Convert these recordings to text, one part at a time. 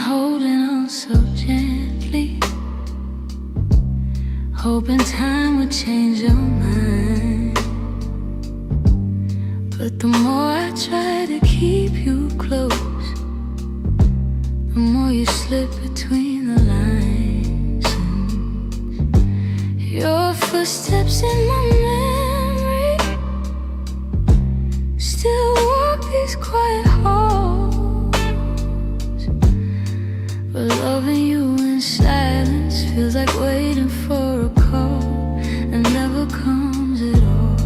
holding on so gently, hoping time would change your mind. But the more I try to keep you close, the more you slip between the lines. And your footsteps in my memory still walk these quiet halls. But loving you in silence feels like waiting for a call that never comes at all.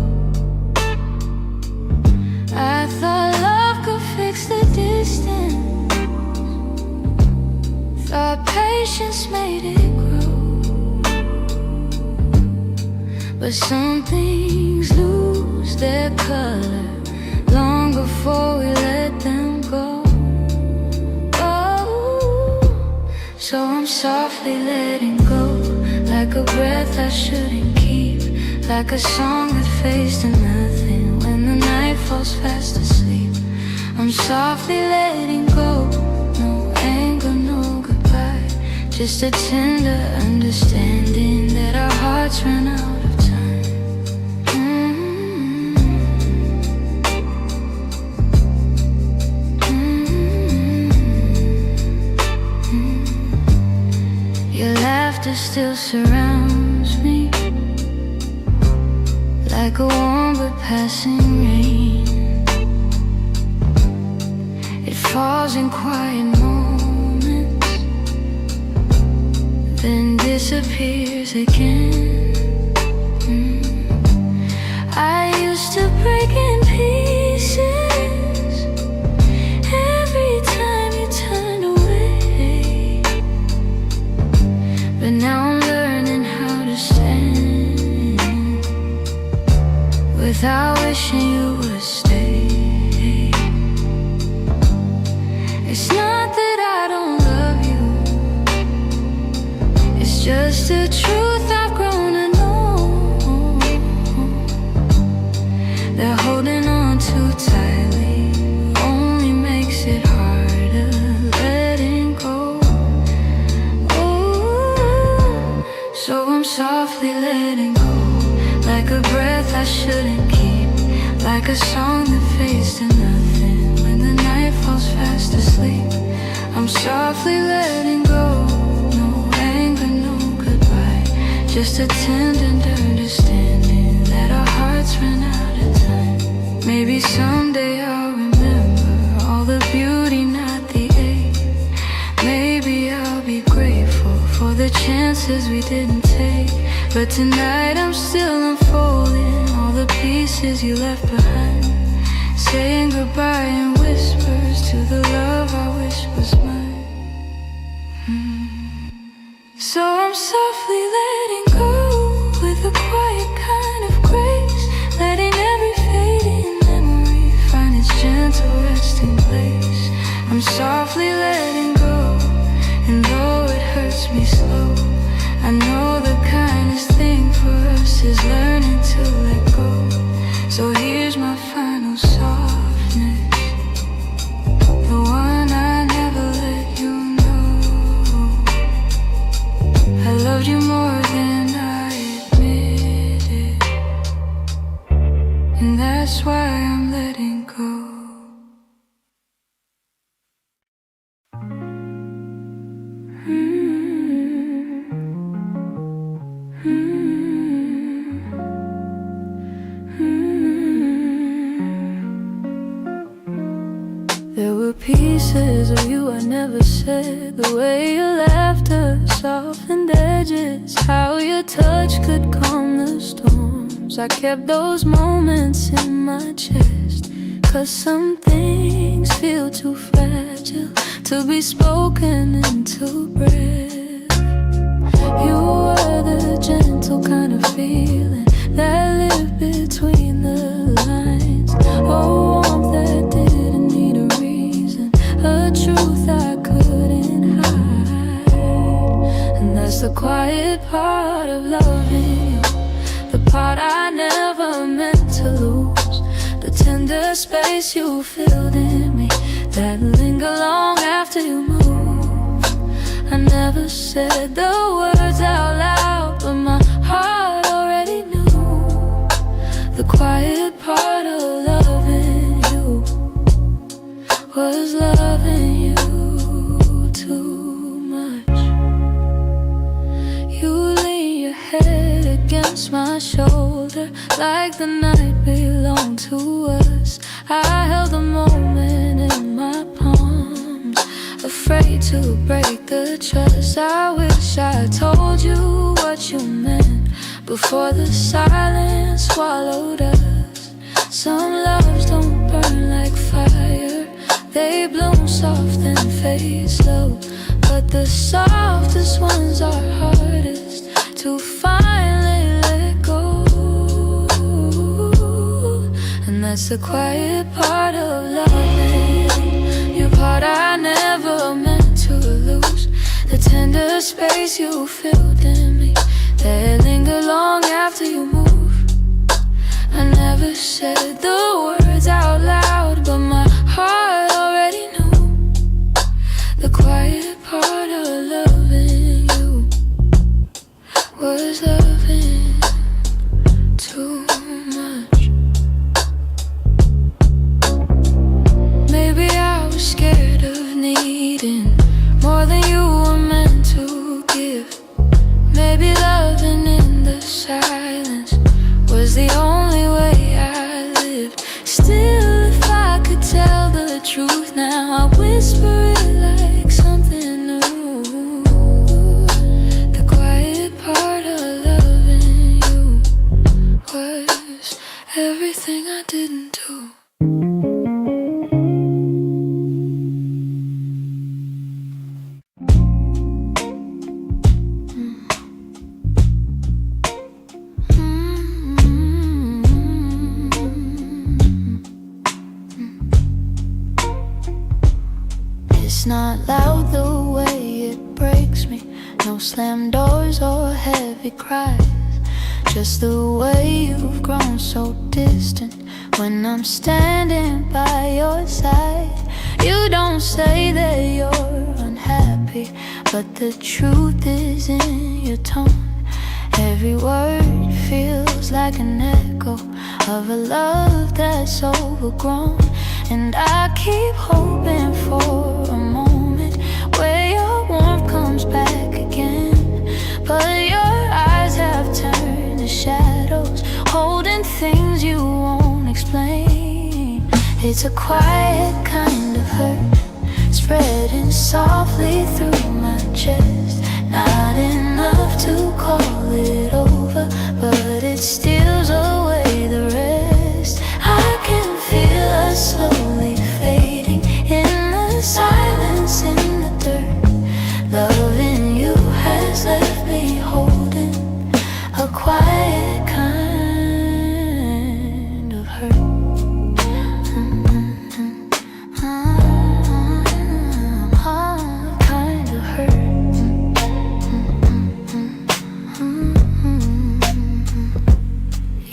I thought love could fix the distance, thought patience made it grow. But some things lose their color long before we let them go. Oh, so I'm softly letting go, like a breath I shouldn't keep, like a song that fades to nothing when the night falls fast asleep. I'm softly letting go, no anger, no goodbye, just a tender understanding that our hearts ran out of time. Your laughter still surrounds me, like a warm but passing rain. It falls in quiet moments, then disappears again. I used to break in pieces every time you turned away, but now I'm learning how to stand without wishing you would stay. It's not that I don't love you, it's just the truth I've grown to know, that holding on too tightly only makes it harder letting go. Ooh, so I'm softly letting go, like a breath I shouldn't keep, like a song that fades to nothing when the night falls fast asleep. I'm softly letting go, no anger, no goodbye, just a tender understanding that our hearts ran out of time. Maybe someday I'll remember all the beauty, not the ache. Maybe I'll be grateful for the chances we didn't take. But tonight I'm still unfolding all the pieces you left behind, saying goodbye in whispers to the love I wish was mine. So I'm softly letting go with a quiet kind of grace, letting every fading memory find its gentle resting place. I'm softly letting go, and though it hurts me slow, I know the kindest thing for us is learning to let go. So here's my final softness, the one I never let you know. I loved you more than I admitted, and that's why I'm letting go. There were pieces of you I never said, the way your laughter softened edges, how your touch could calm the storms. I kept those moments in my chest, 'cause some things feel too fragile to be spoken into breath. You were the gentle kind of feeling that lived between the lines, oh, warmth that didn't need a reason, a truth I couldn't hide. And that's the quiet part of loving you, the part I never meant to lose, the tender space you filled in me that linger long after you move. I never said the words out loud, but my heart already knew. The quiet part of loving you was loving you too much. You lean your head against my shoulder like the night belonged to us. I held the moment in my palms, afraid to break the trust. I wish I told you what you meant before the silence swallowed us. Some loves don't burn like fire, they bloom soft and fade slow, but the softest ones are hardest to finally let go. And that's the quiet part of loving you, part I never meant to lose. The tender space you filled in me, that linger long after you move. I never said the words out loud, but my heart already knew. The quiet part of loving you was loving too much. Maybe I was scared of needing more than you were meant to give. Maybe loving in the silence was the only way I lived. Still, if I could tell the truth now, I whisper it like something new. The quiet part of loving you was everything I didn't do. It's not loud the way it breaks me, no slam doors or heavy cries, just the way you've grown so distant when I'm standing by your side. You don't say that you're unhappy, but the truth is in your tone. Every word feels like an echo of a love that's overgrown. And I keep hoping for a moment where your warmth comes back again, but your eyes have turned to shadows, holding things you won't explain. It's a quiet kind of hurt, spreading softly through my chest. Not enough to call it over, but it steals away the rest. I can feel us slowly fading in the silence, in the dirt. Loving you has left me holding a quiet kind of hurt. Kind of hurt.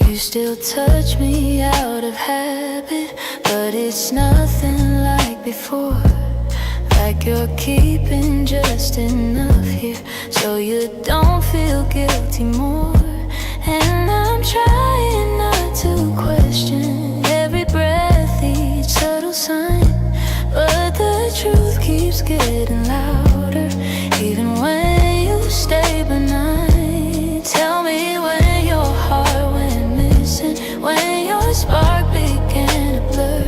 You still touch me out of habit, but it's nothing like before. Like you're keeping just enough here so you don't feel guilty more. And I'm trying not to question every breath, each subtle sign, but the truth keeps getting louder, even when you stay benign. Tell me when your heart went missing, when your spark began to blur.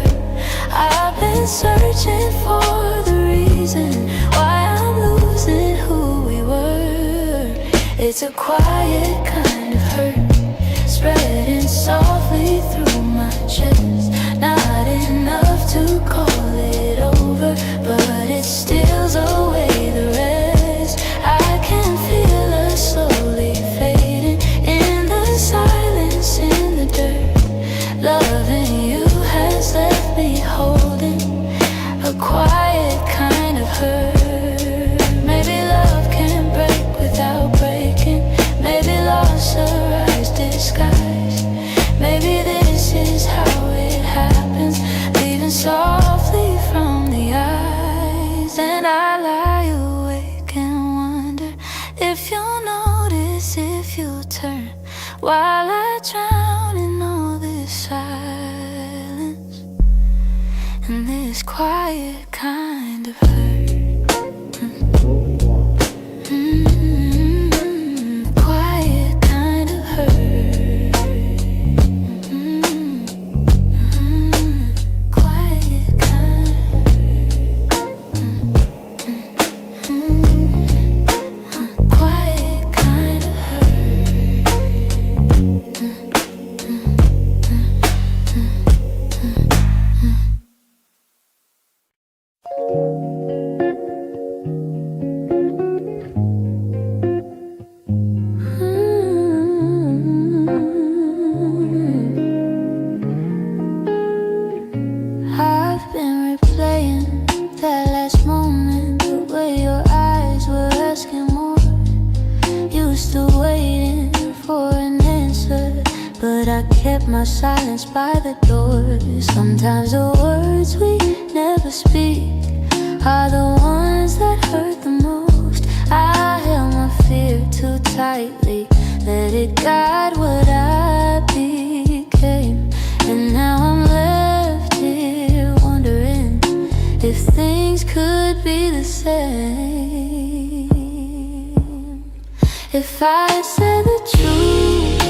I've been searching for the reason why I'm losing who we were. It's a quiet kind of hurt, spreading softly through my chest. Not enough to call it over, but it steals away the rest. I can feel us slowly fading in the silence, in the dirt. Loving you has left me holding a quiet kind of hurt. Maybe love can break without breaking. Maybe loss arrives disguised. Maybe this is how it happens. And this quiet kind of hurt. Quiet kind of hurt. Quiet kind quiet kind of I've been replaying that last moment, the way your eyes were asking more. You still waiting for an answer, but I kept my silence by the door. Sometimes the words we never speak are the ones that hurt the most. I held my fear too tightly, let it guide what I became. And now I'm left here wondering if things could be the same. If I said the truth,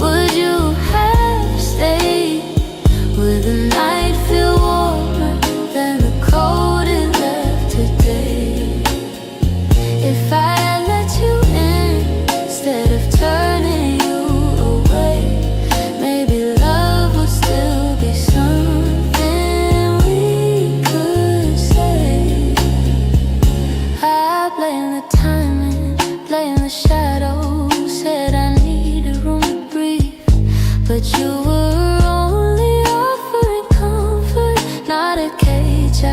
would you have stayed? Would the night feel warmer than the cold it left today? If I had let you in instead of turning you away, maybe love would still be something we could say. I blame the timing, blame the shadows, said I needed room to breathe, but you were only offering comfort, not a cage I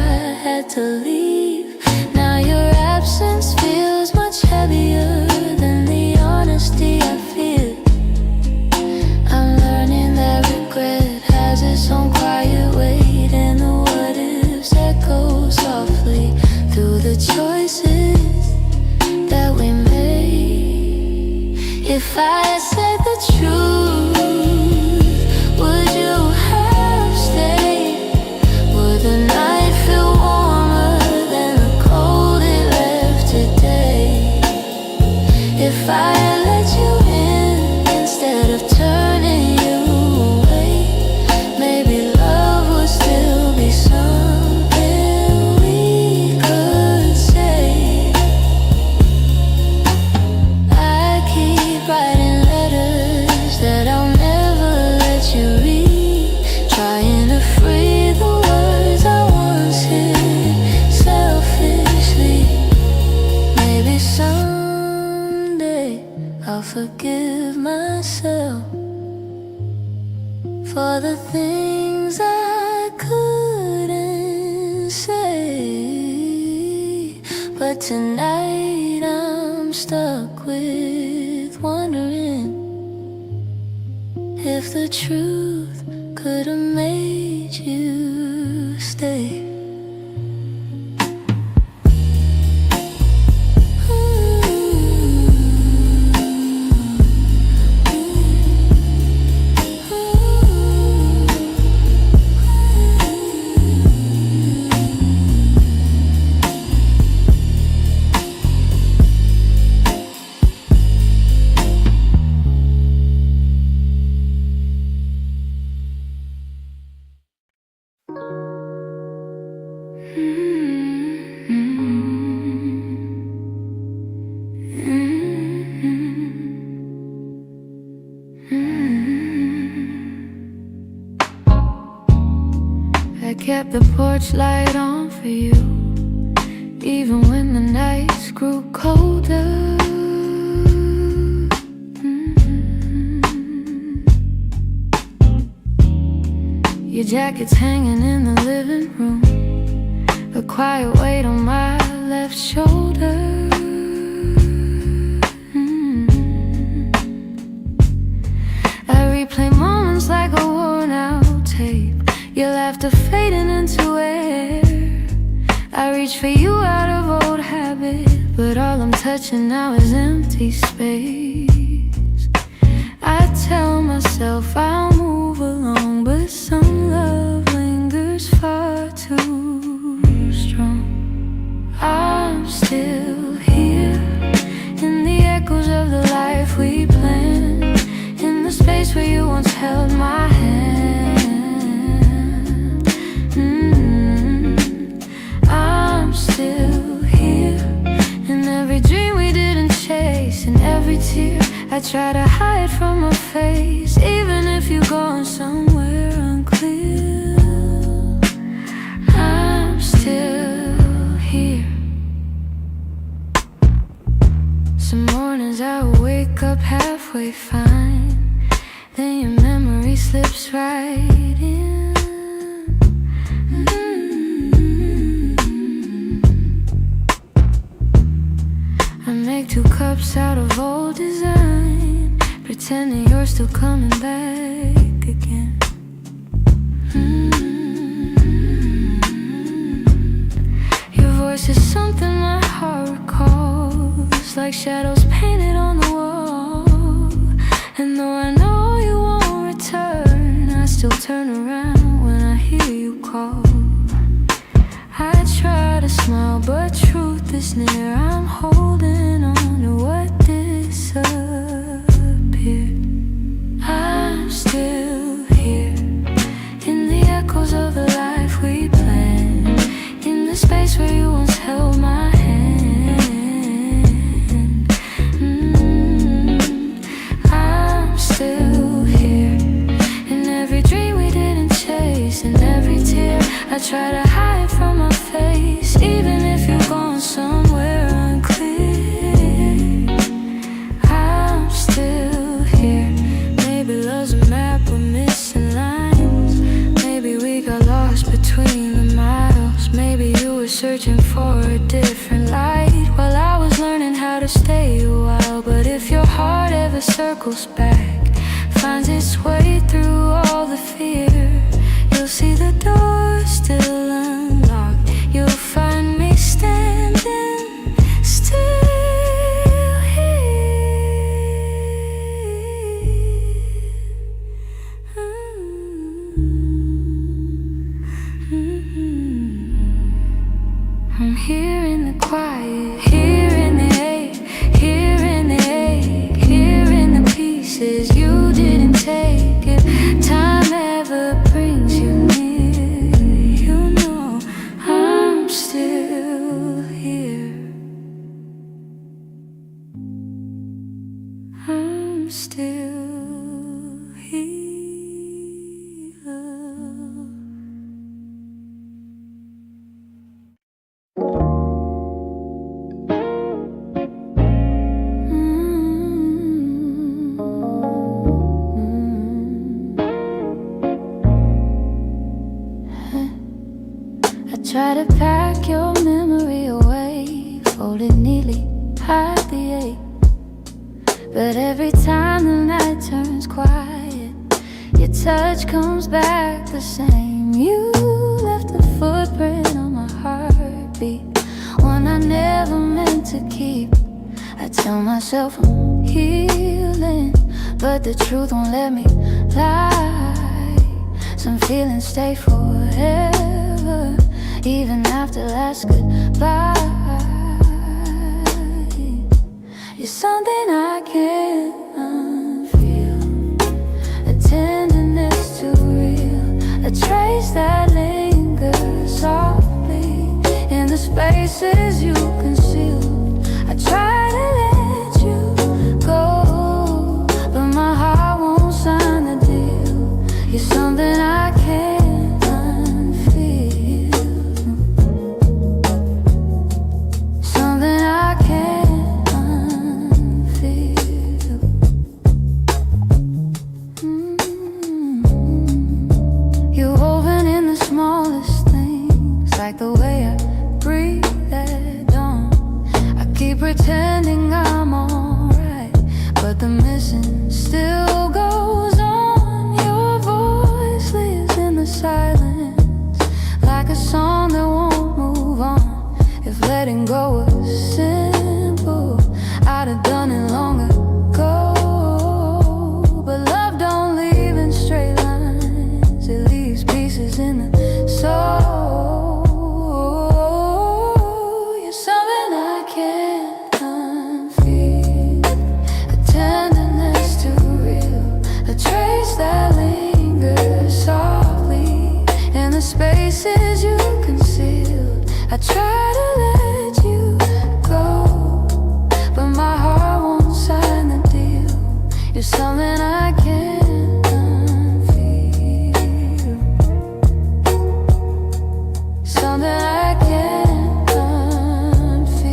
had to leave. Now your absence feels much heavier than the honesty I feel. I'm learning that regret has its own quiet weight, and the what ifs echo softly through the choices that we made. If I said the truth, would you have stayed? Would the night feel warmer than the cold it left today? If I had let you in instead of turning you away, maybe love would still be something we could say. I keep writing letters that I'll never let you read, trying to free the words I once hid selfishly. Maybe someday I'll forgive myself for the things I couldn't say. But tonight I'm stuck with wondering if the truth could have made you stay. I kept the porch light on for you, even when the nights grew colder. Your jacket's hanging in the living room, a quiet weight on my left shoulder. I replay moments like a worn out tape, your laughter fading into air. I reach for you out of old habit, but all I'm touching now is empty space. I tell myself I'll move along, but some love lingers I try to hide from my face, even if you're going somewhere unclear. I'm still here. Some mornings I wake up halfway fine, then your memory slips right in. I make 2 cups out of old design, pretending you're still coming back again. Your voice is something my heart recalls, like shadows painted on the wall. And though I know you won't return, I still turn around when I hear you call. I try to smile, but truth is near. I'm holding on to what disappeared. I'm still here, in the echoes of the life we planned, in the space where you once held my hand. I'm still here, in every dream we didn't chase, in every tear I try to hide from my face, even if you're going somewhere unclear. I'm still here. Maybe love's a map with missing lines, maybe we got lost between the miles, maybe you were searching for a different light while I was learning how to stay a while. But if your heart ever circles back, finds its way through all the fear, you'll see the door still unlocked. You'll find me standing still here. I'm here in the quiet, here in the ache, here in the ache, here in the pieces you didn't take. If time ever brings you near, you know I'm still here. I'm still here. I try to pack your memory away, fold it neatly, hide the ache. But every time the night turns quiet, your touch comes back the same. You left a footprint on my heartbeat, one I never meant to keep. I tell myself I'm healing, but the truth won't let me lie. Some feelings stay forever, even after last goodbye. You're something I can't unfeel, a tenderness too real, a trace that lingers softly in the spaces you concealed. I try to let you go, but my heart won't sign the deal. You're something I can't unfeel, something I can't unfeel. You're woven in the smallest things, like the way I breathe at dawn. I keep pretending I'm alright, but the missing still goes on. Your voice lives in the silence, like a song that won't move on. If letting go was simple, I'd have done it long ago. But love don't leave in straight lines, it leaves pieces in the soul. You're something I can't unfeel, a tenderness too real, a trace that lingers softly in the spaces you concealed. I try to let you go, but my heart won't sign the deal. something I can't unfeel, something I can't unfeel.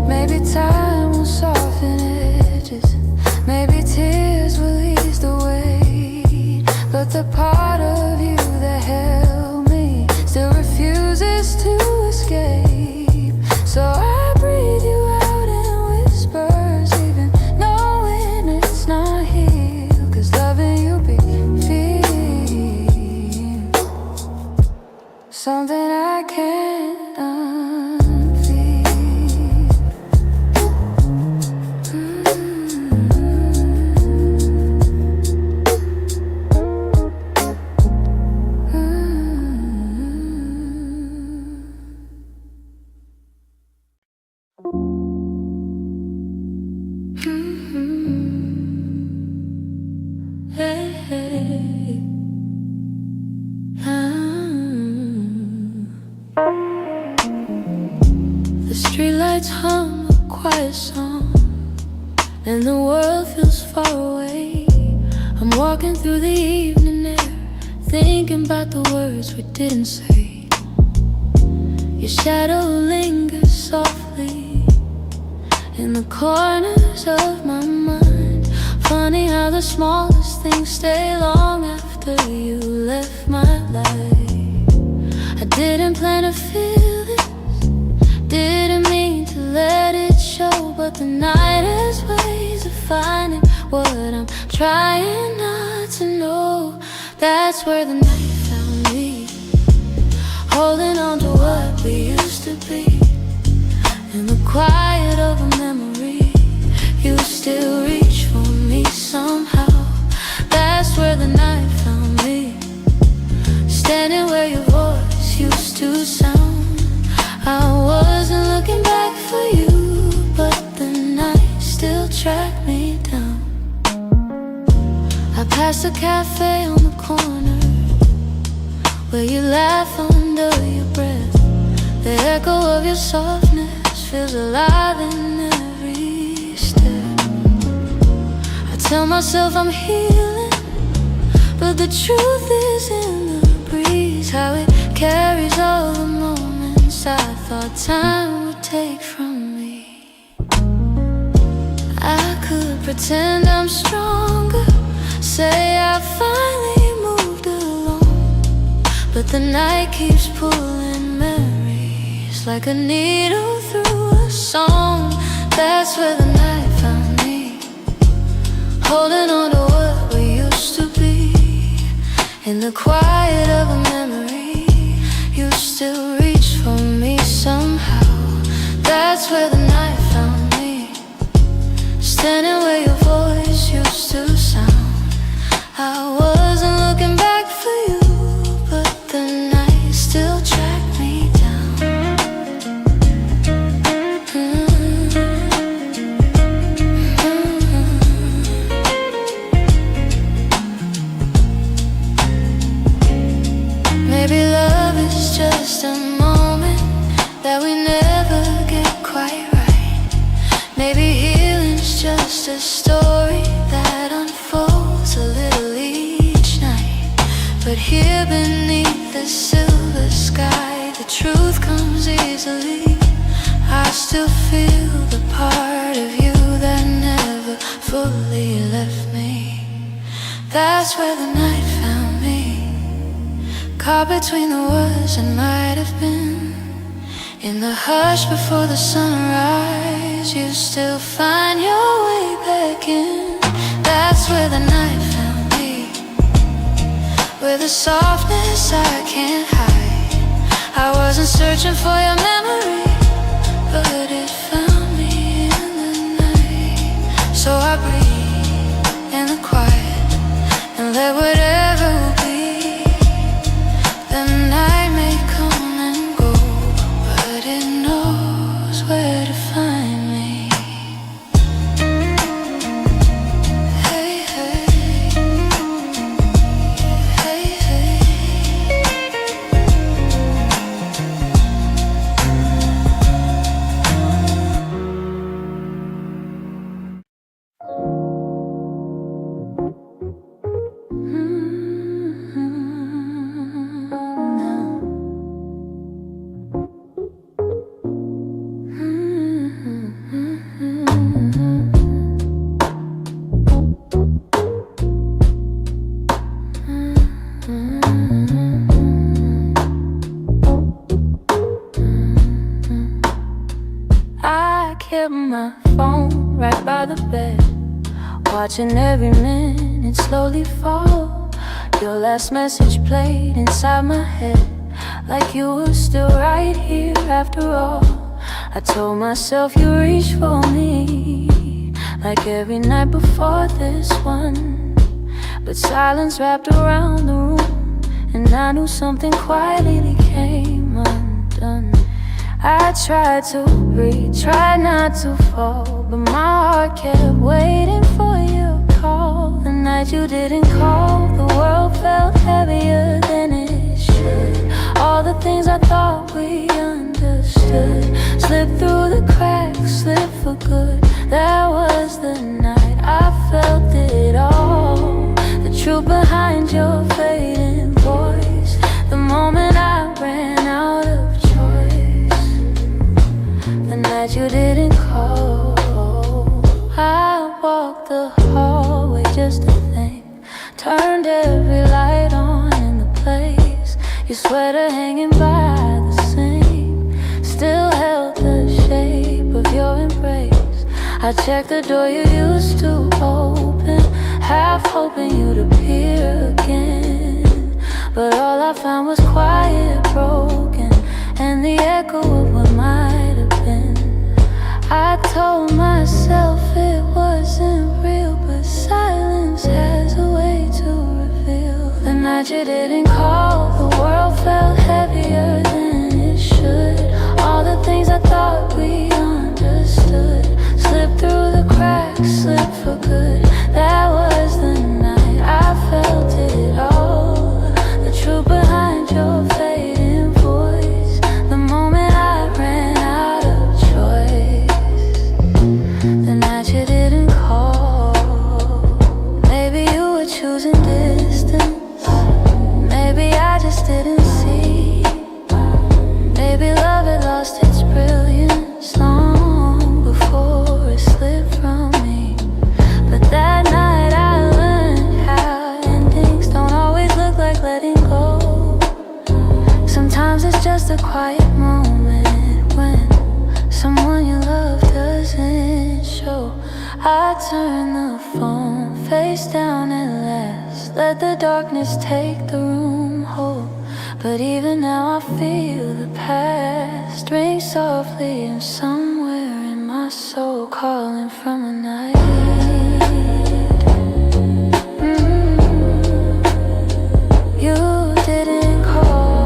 Maybe time will soften edges, maybe tears will ease the weight, but the part of you that held me still refuses to escape. So I breathe you out in whispers, even knowing it's not here, 'cause loving you be feel something I can't unfeel. Hey, hey. The streetlights hum a quiet song, and the world feels far away. I'm walking through the evening air, thinking about the words we didn't say. Your shadow lingers softly in the corners of my mind. Funny how the smallest things stay long after you left my life. I didn't plan to feel this, didn't mean to let it show, but the night has ways of finding what I'm trying not to know. That's where the night found me, holding on to what we used to be. In the quiet of a memory, you still reach for me somehow. That's where the night found me, standing where your voice used to sound. I wasn't looking back for you, but the night still tracked me down. I passed a cafe on the corner where you laugh under your breath. The echo of your softness feels alive in every step. I tell myself I'm healing, but the truth is in the breeze, how it carries all the moments I thought time would take from me. I could pretend I'm stronger, say I finally moved along, but the night keeps pulling memories like a needle through a song. That's where the night found me, holding on to what we used to be. In the quiet of a memory, you still reach for me somehow. That's where the night found me, standing where your voice used to sound. I wasn't looking back for you, but the night still tracked me down. Maybe love is just a moment that we never get quite right. Maybe healing's just a story that unfolds a little each night. But here beneath the silver sky, the truth comes easily. I still feel the part of you that never fully left me. That's where the night found me, caught between the words that might have been. In the hush before the sunrise, you still find your way back in. That's where the night found me, where the softness I can't hide. I wasn't searching for your memory, but it found me in the night. So I breathe in the quiet and let whatever will be. The night may come and go, but it knows where to find me. Hey, hey, hey, hey. watching every minute slowly fall. Your last message played inside my head, like you were still right here after all. I told myself you reached for me, like every night before this one. But silence wrapped around the room, and I knew something quietly came undone. I tried to breathe, tried not to fall, but my heart kept waiting for your call. The night you didn't call, the world felt heavier than it should. All the things I thought we understood slipped through the cracks, slipped for good. That was the night I felt it all, the truth behind your fading voice, the moment I ran out of choice, the night you didn't call. I walked the hallway just to think, turned every light on in the place. Your sweater hanging by the sink still held the shape of your embrace. I checked the door you used to open, half hoping you'd appear again. But all I found was quiet, broken, and the echo of what might have been. I told myself it wasn't real, but silence has a way to reveal. The night you didn't call, the world felt heavier than it should. All the things I thought we understood slipped through the cracks, slipped for good. That was the night I felt it all, the truth behind your fading voice, the moment I ran out of choice, the night you didn't call. Maybe you were choosing distance, maybe I just didn't see. Maybe love had lost its brilliance long before it slipped from me. But that night I learned how endings don't always look like letting go. Sometimes it's just a quiet moment when someone you love doesn't show. I turn the phone face down at last, let the darkness take the room whole. But even now I feel the past ring softly, and somewhere in my soul calling from a night. You didn't call.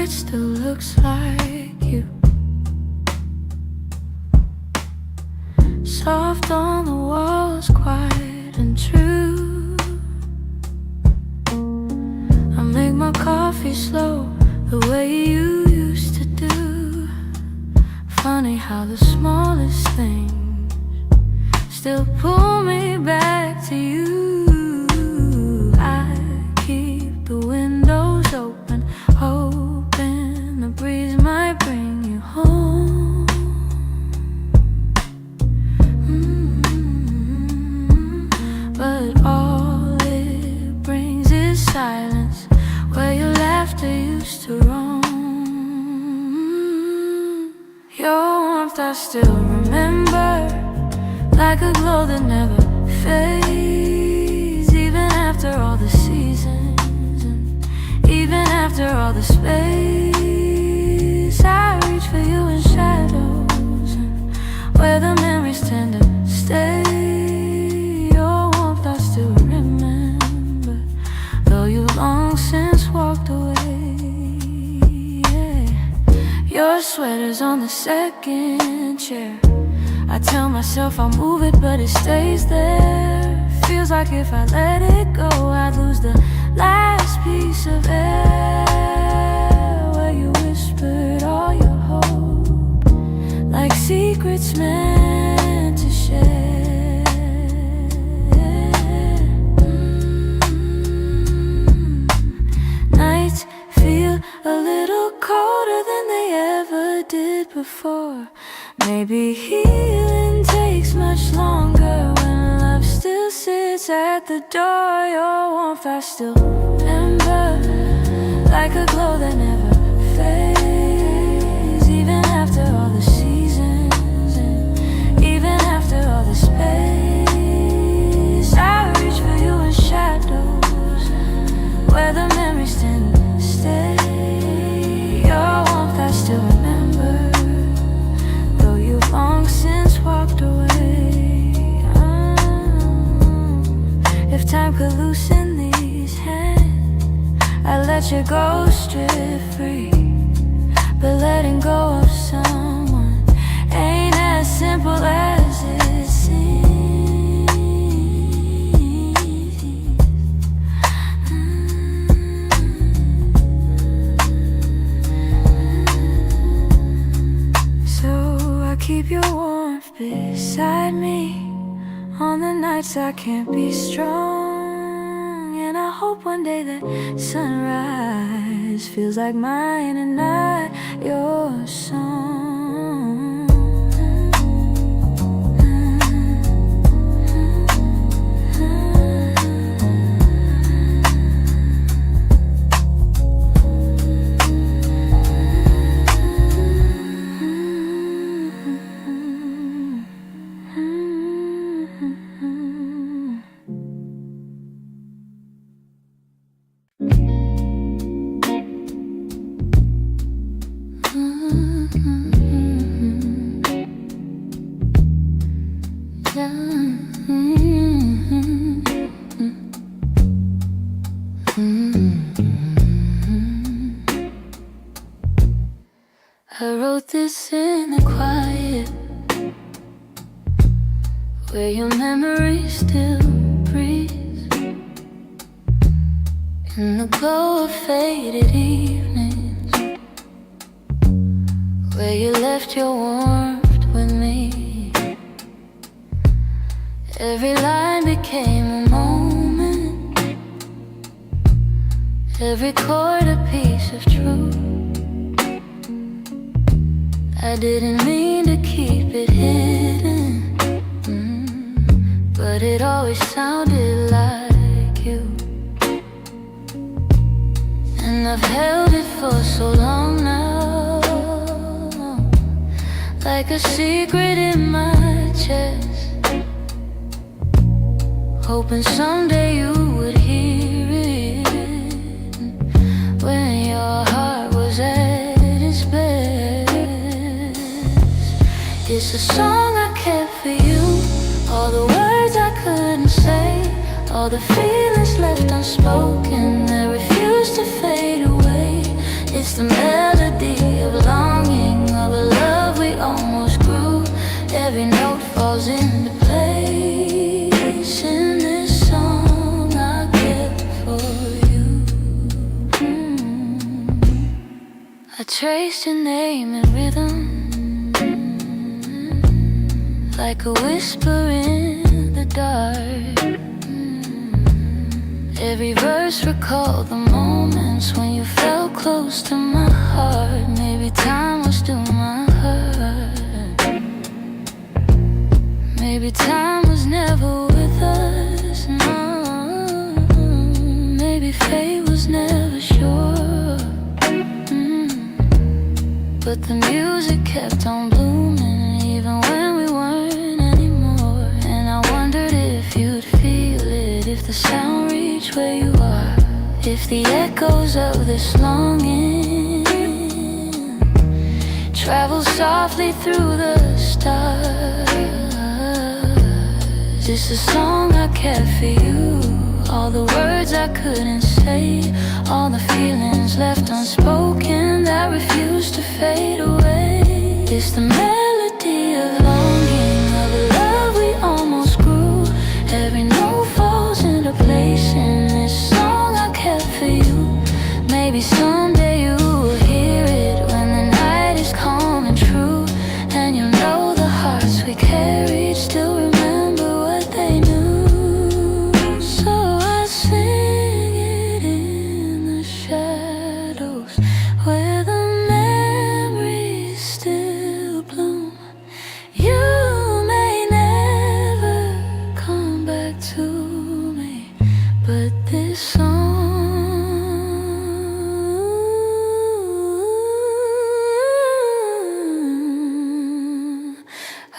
Still looks like you, soft on the walls, quiet and true. I make my coffee slow, the way you used to do. Funny how the smallest things still pull me back to you. I keep the windows open, hoping the breeze might bring you home. But all it brings is silence, where your laughter used to roam. Your warmth I still remember, like a glow that never fades. Even after all the seasons, and even after all the space, I reach for you in shadows, and where the memories tend to stay. Your warmth I still remember, though you've long since walked away. Yeah. Your sweater's on the second chair. I tell myself I'll move it, but it stays there. Feels like if I let it go, I'd lose the last piece of air where you whispered all your hope, like secrets meant to share. Nights feel a little colder than they ever did before. Maybe healing takes much longer when love still sits at the door. Your warmth I still remember, like a glow that never fades, even after all the seasons and even after all the space. I reach for you in shadows where the memories tend to stay. Your warmth I still remember, though you've long since walked away. If time could loosen these hands, I'd let your ghost drift free. But letting go of someone ain't as simple as it seems. So I keep your warmth beside me on the nights I can't be strong, and I hope one day that sunrise feels like mine and not your song. I wrote this in the quiet, where your memory still breathes, in the glow of faded evenings, where you left your warmth with me. Every line became a moment, every chord a piece of truth. I didn't mean to keep it hidden, but it always sounded like you. And I've held it for so long now, like a secret in my chest, hoping someday you would hear it when your heart was at its best. It's a song I kept for you, all the words I couldn't say, all the feelings left unspoken that refuse to fade away. It's the melody of longing, of a love we almost grew. Every note falls into place in this song I kept for you. I traced your name in rhythm, like a whisper in the dark. Every verse recalled the moments when you felt close to my heart. Maybe time was still my hurt. Maybe time was never with us, no. Maybe fate was never sure. But the music kept on blooming even when we weren't anymore. And I wondered if you'd feel it, if the sound reached where you are, if the echoes of this longing travel softly through the stars. It's a song I kept for you, all the words I couldn't say, all the feelings left unspoken that refuse to fade away. It's the melody of longing, of a love we almost grew. Every note falls into place in this song I kept Maybe someday you will hear it when the night is calm and true, and you'll know the hearts we carried still remember what they knew. So I sing it in the shadows where the memories still bloom. You may never come back to me, but this song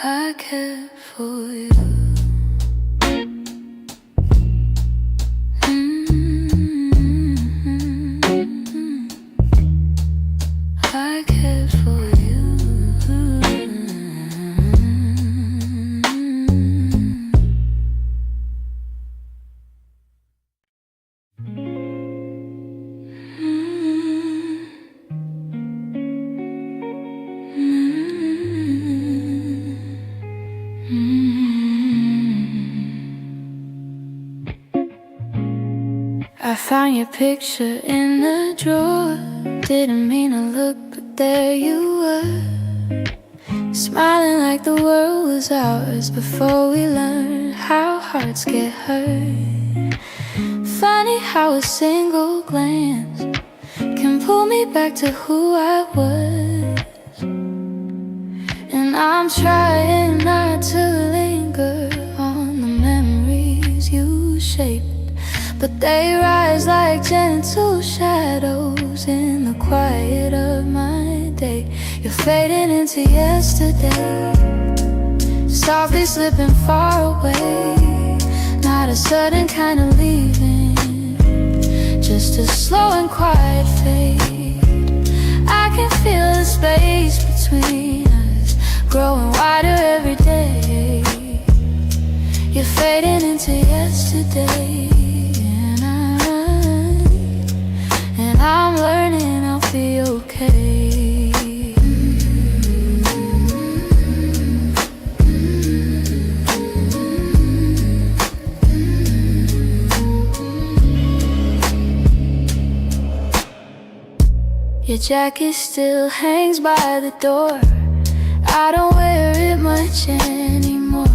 I kept for you. I kept for you. I found your picture in the drawer. Didn't mean to look, but there you were, smiling like the world was ours before we learned how hearts get hurt. Funny how a single glance can pull me back to who I was. And I'm trying not to linger on the memories you shaped, but they rise like gentle shadows in the quiet of my day. You're fading into yesterday, softly slipping far away. Not a sudden kind of leaving, just a slow and quiet fade. I can feel the space between us growing wider every day. You're fading into yesterday, and I'm learning I'll be okay. Your jacket still hangs by the door. I don't wear it much anymore,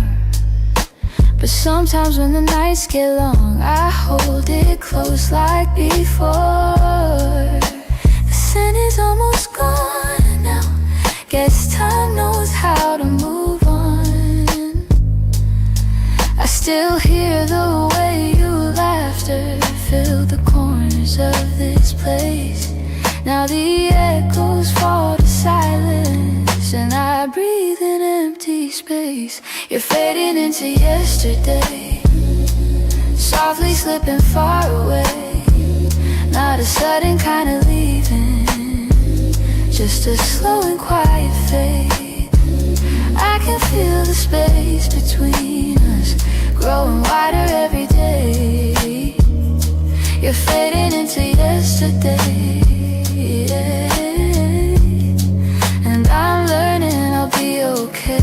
but sometimes when the nights get long, I hold it close like before. The scent is almost gone now, guess time knows how to move on. I still hear the way your laughter filled the corners of this place. Now the echoes fall to silence, and I breathe in empty space. You're fading into yesterday, softly slipping far away. Not a sudden kind of leaving, just a slow and quiet fade. I can feel the space between us growing wider every day. You're fading into yesterday, and I'm learning I'll be okay.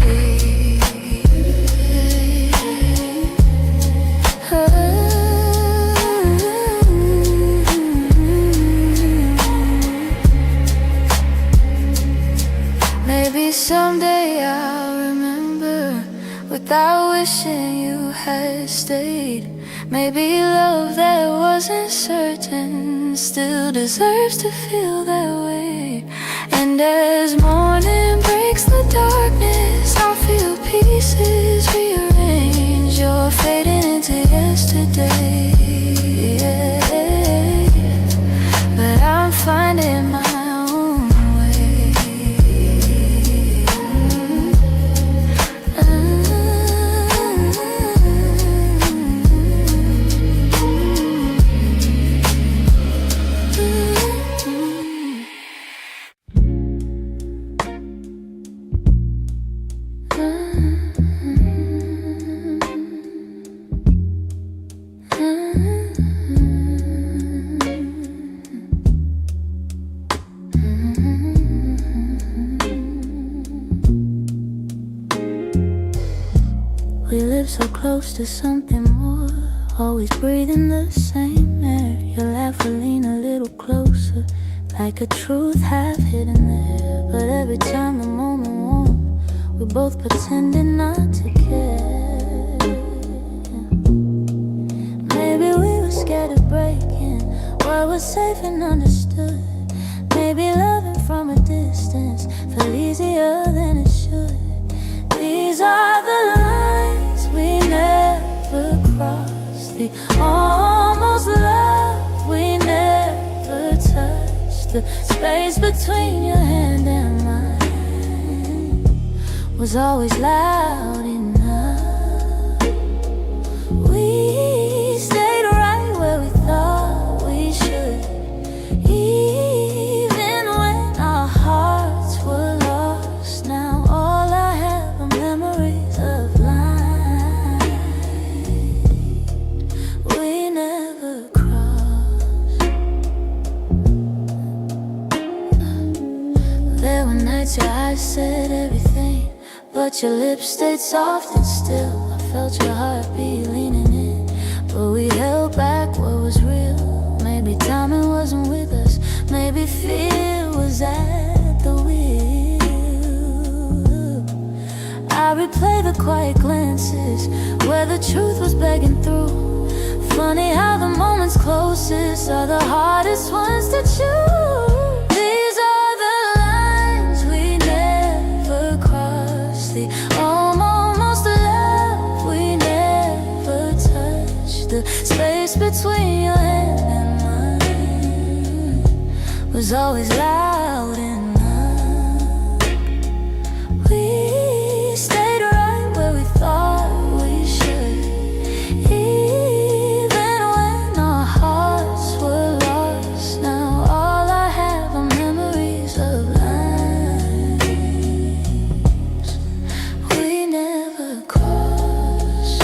Maybe someday I'll remember without wishing you had stayed. Maybe love that wasn't certain still deserves to feel that way. And as morning breaks the darkness, I'll feel pieces rearrange. You're fading into yesterday, but I'm finding my own way. We live so close to something more, always breathing the same air. Your laugh will lean a little closer, like a truth half hidden there. But every time the moment warm, we both pretended not to care. Maybe we were scared of breaking what was safe and understood. Maybe loving from a distance felt easier than it should. These are the lines we never crossed, the almost love we never touched. The space between your hand and mine was always loud enough. We stayed right where we thought we should, even when our hearts were lost. Now all I have are memories of lines we never crossed. There were nights your eyes said everything, but your lips stayed soft and still. I felt your heartbeat leaning in, but we held back what was real. Maybe timing wasn't with us, maybe fear was at the wheel. I replay the quiet glances where the truth was begging through. Funny how the moments closest are the hardest ones to choose. These are the lines we never crossed, the almost love we never touched. The space between your hand and mine was always loud enough. We stayed right where we thought we should, even when our hearts were lost. Now all I have are memories of lines we never crossed.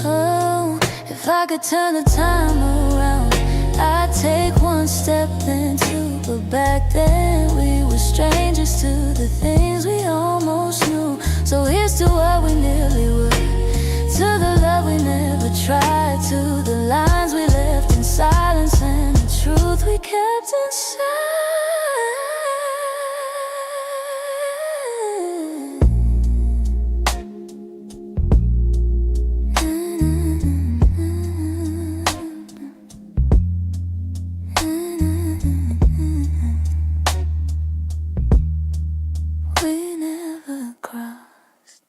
Oh, if I could turn the time around, I'd take one step then two. But back then we were strangers to the things we almost knew. So here's to what we nearly were, to the love we never tried, to the lines we left in silence and the truth we kept inside. We never crossed.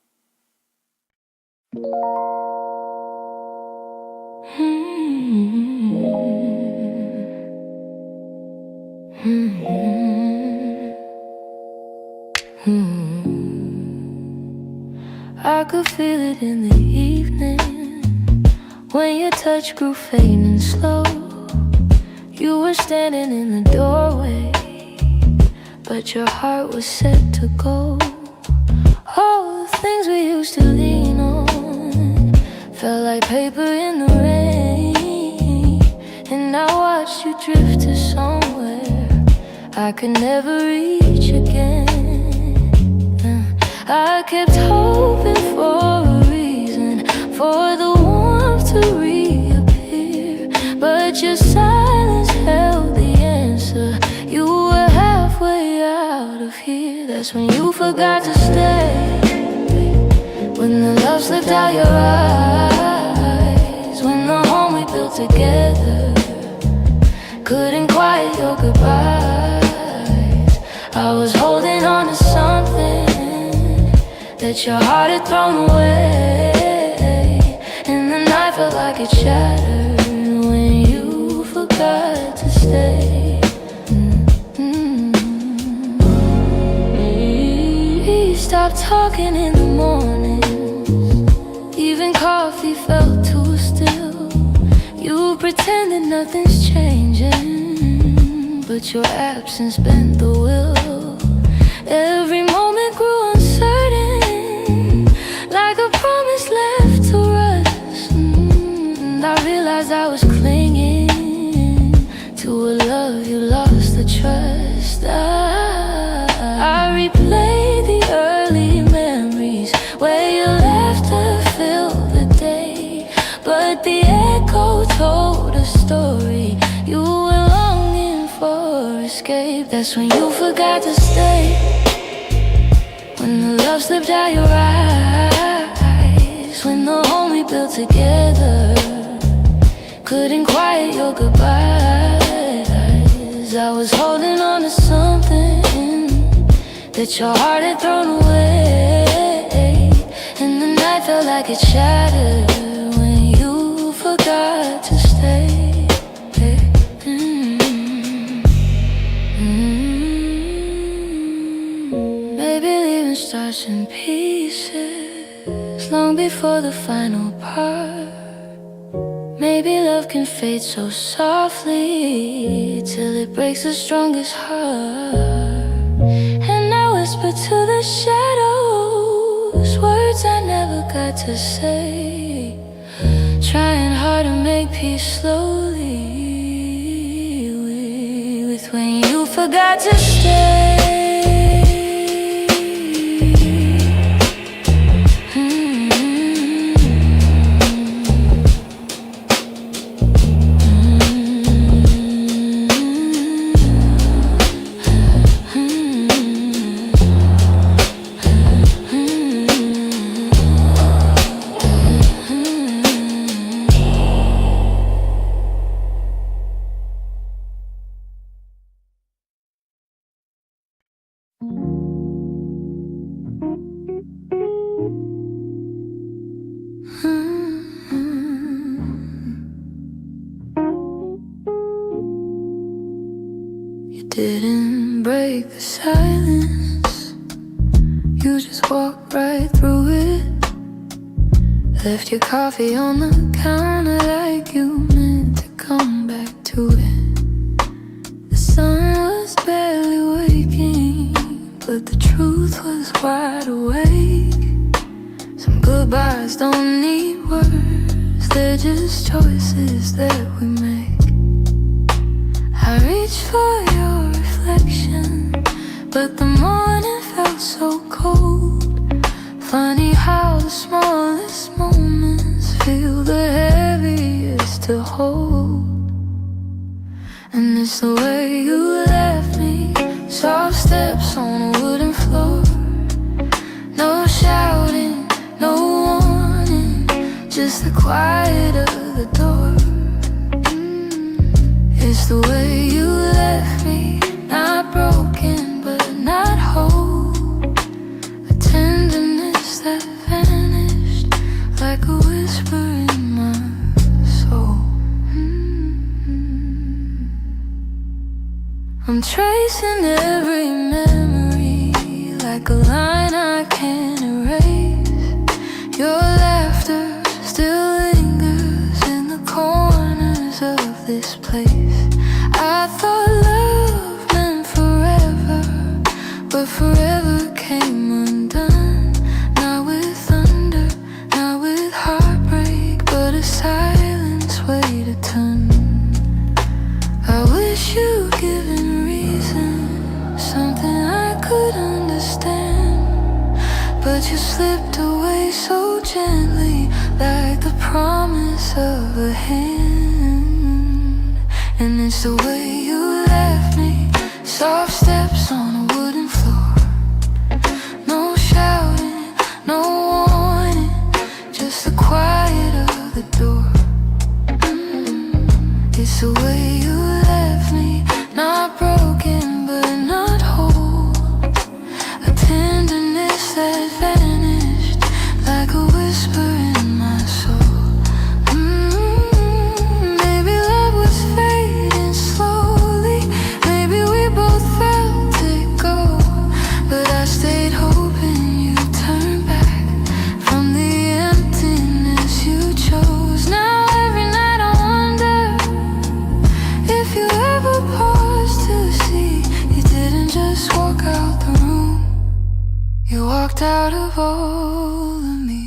I could feel it in the evening when your touch grew faint and slow. You were standing in the doorway, but your heart was set to go. All the things we used to lean on felt like paper in the rain, and I watched you drift to somewhere I could never reach again. I kept hoping for a reason for the warmth to reappear, but your silence held the answer. You were halfway out of here. That's when you forgot to stay, when the love slipped out your eyes, when the home we built together couldn't quiet your goodbyes. I was holding on to something that your heart had thrown away, and the night felt like it shattered when you forgot to stay. We stopped talking in the mornings, even coffee felt too still. You pretended nothing's changing, but your absence bent the will. Every moment grew uncertain, like a promise left to rust. And I realized I was clinging to a love you lost the trust. I replayed the early memories where your laughter filled the day, but the echo told a story you were longing for. escape. That's when you forgot to stay. When the love slipped out your eyes. When the home we built together couldn't quiet your goodbyes. I was holding on to something that your heart had thrown away, and the night felt like it shattered when you forgot to stay. Maybe leaving starts in pieces long before the final part. Maybe love can fade so softly till it breaks the strongest heart. And I whisper to the shadows words I never got to say, trying hard to make peace slowly with when you forgot to stay. You didn't break the silence, you just walked right through it. Left your coffee on the counter like you meant to come back to it. The sun was barely waking, but the truth was wide awake. Some goodbyes don't need words, they're just choices that we make. I reached for your reflection, but the morning felt so cold. Funny how the smallest moments feel the heaviest to hold. And it's the way you left me, soft steps on a wooden floor. No shouting, no warning, just the quiet of the door. It's the way you left me, not broken but not whole. A tenderness that vanished like a whisper in my soul. I'm tracing every memory like a line I can't erase. Your laughter still lingers in the corners of this place. I thought love meant forever, but forever came undone. Not with thunder, not with heartbreak, but a silence weighed a ton. I wish you'd given reason, something I could understand, but you slipped away so gently, like the promise of a hand. And it's the way you left me, soft steps on a wooden floor. No shouting, no warning, just the quiet of the door. It's the way you left me, not broken but not whole. A tenderness that vanished like a whisper in my soul. Maybe love was fading slowly, maybe we both felt it go, but I stayed hoping you'd turn back from the emptiness you chose. Now every night I wonder if you ever paused to see you didn't just walk out the room, you walked out of all of me.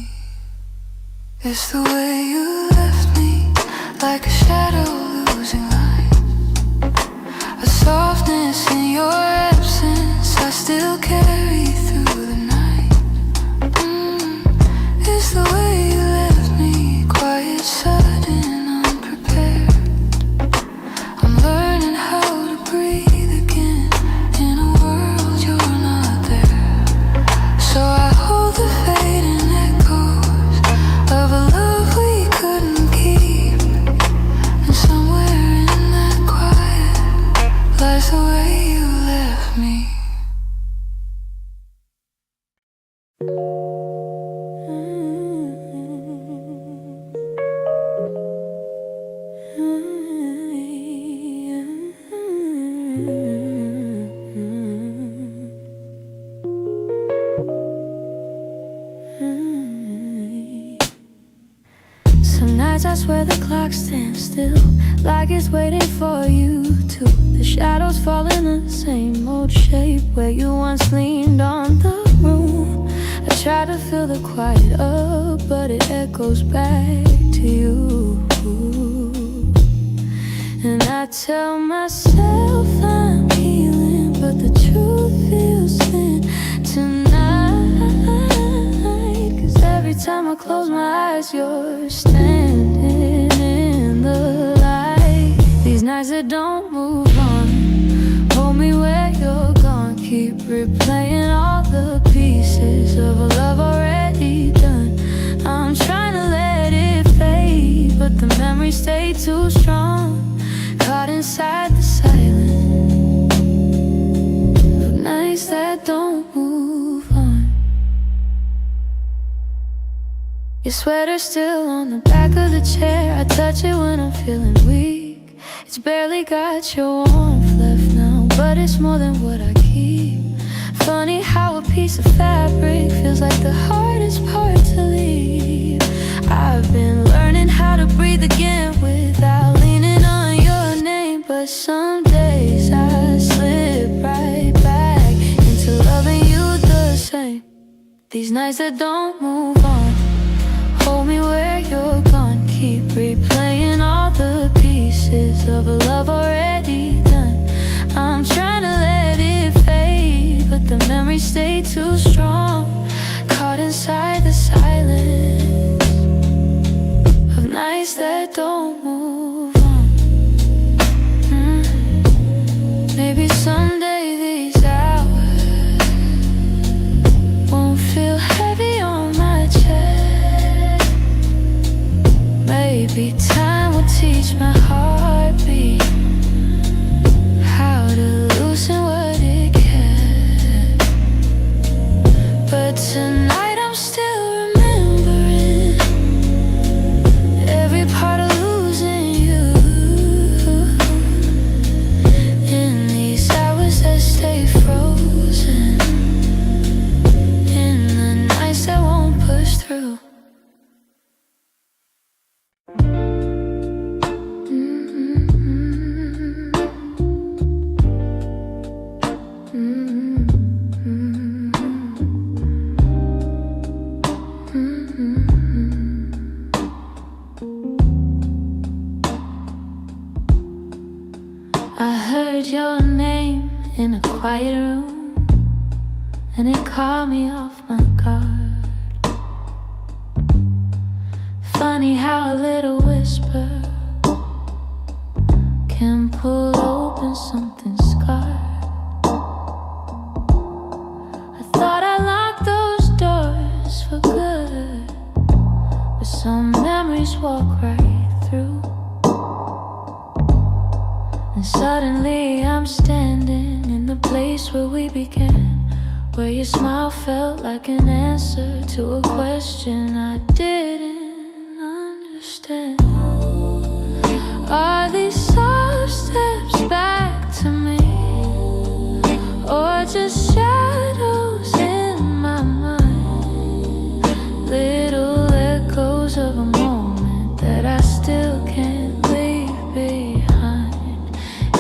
It's the way you left me, like a shadow losing light. A softness in your absence I still carry through the night. It's the way you left me, quiet, sudden, unprepared. I'm learning how to breathe again. Some nights I swear the clock stands still, like it's waiting for you to. The shadows fall in the same old shape where you once leaned on the room. I try to fill the quiet up, but it echoes back to you. And I tell myself I'm healing, but the truth feels thin tonight. 'Cause every time I close my eyes, you're standing in the light. These nights that don't move on, hold me where you're gone. Keep replaying all the pieces of a love already done. I'm trying to let it fade, but the memories stay too strong. Caught inside the silence of nights that don't move on. Your sweater's still on the back of the chair. I touch it when I'm feeling weak. It's barely got your warmth left now, but it's more than what I keep. Funny how a piece of fabric feels like the hardest part to leave. I've been learning how to breathe again without leaning on your name, but some days I slip right back into loving you the same. These nights that don't move on, hold me where you're gone. Keep replaying all the pieces of a love already done. I'm trying to let it fade, but the memories stay too strong. Caught inside the silence of nights that don't move on. Maybe someday these hours won't feel heavy on my chest. Maybe time will teach my heartbeat how to loosen what it can. But tonight I'm still remembering every part of losing you. In these hours that stay frozen, in the nights that won't push through. I heard your name in a quiet room, and it caught me off my guard. Funny how a little whisper can pull open something scarred. I thought I locked those doors for good, but some memories walk right through. And suddenly I'm standing in the place where we began, where your smile felt like an answer to a question I didn't understand. Are these soft steps back to me, or just shadows in my mind? Little echoes of a moment that I still can't leave behind.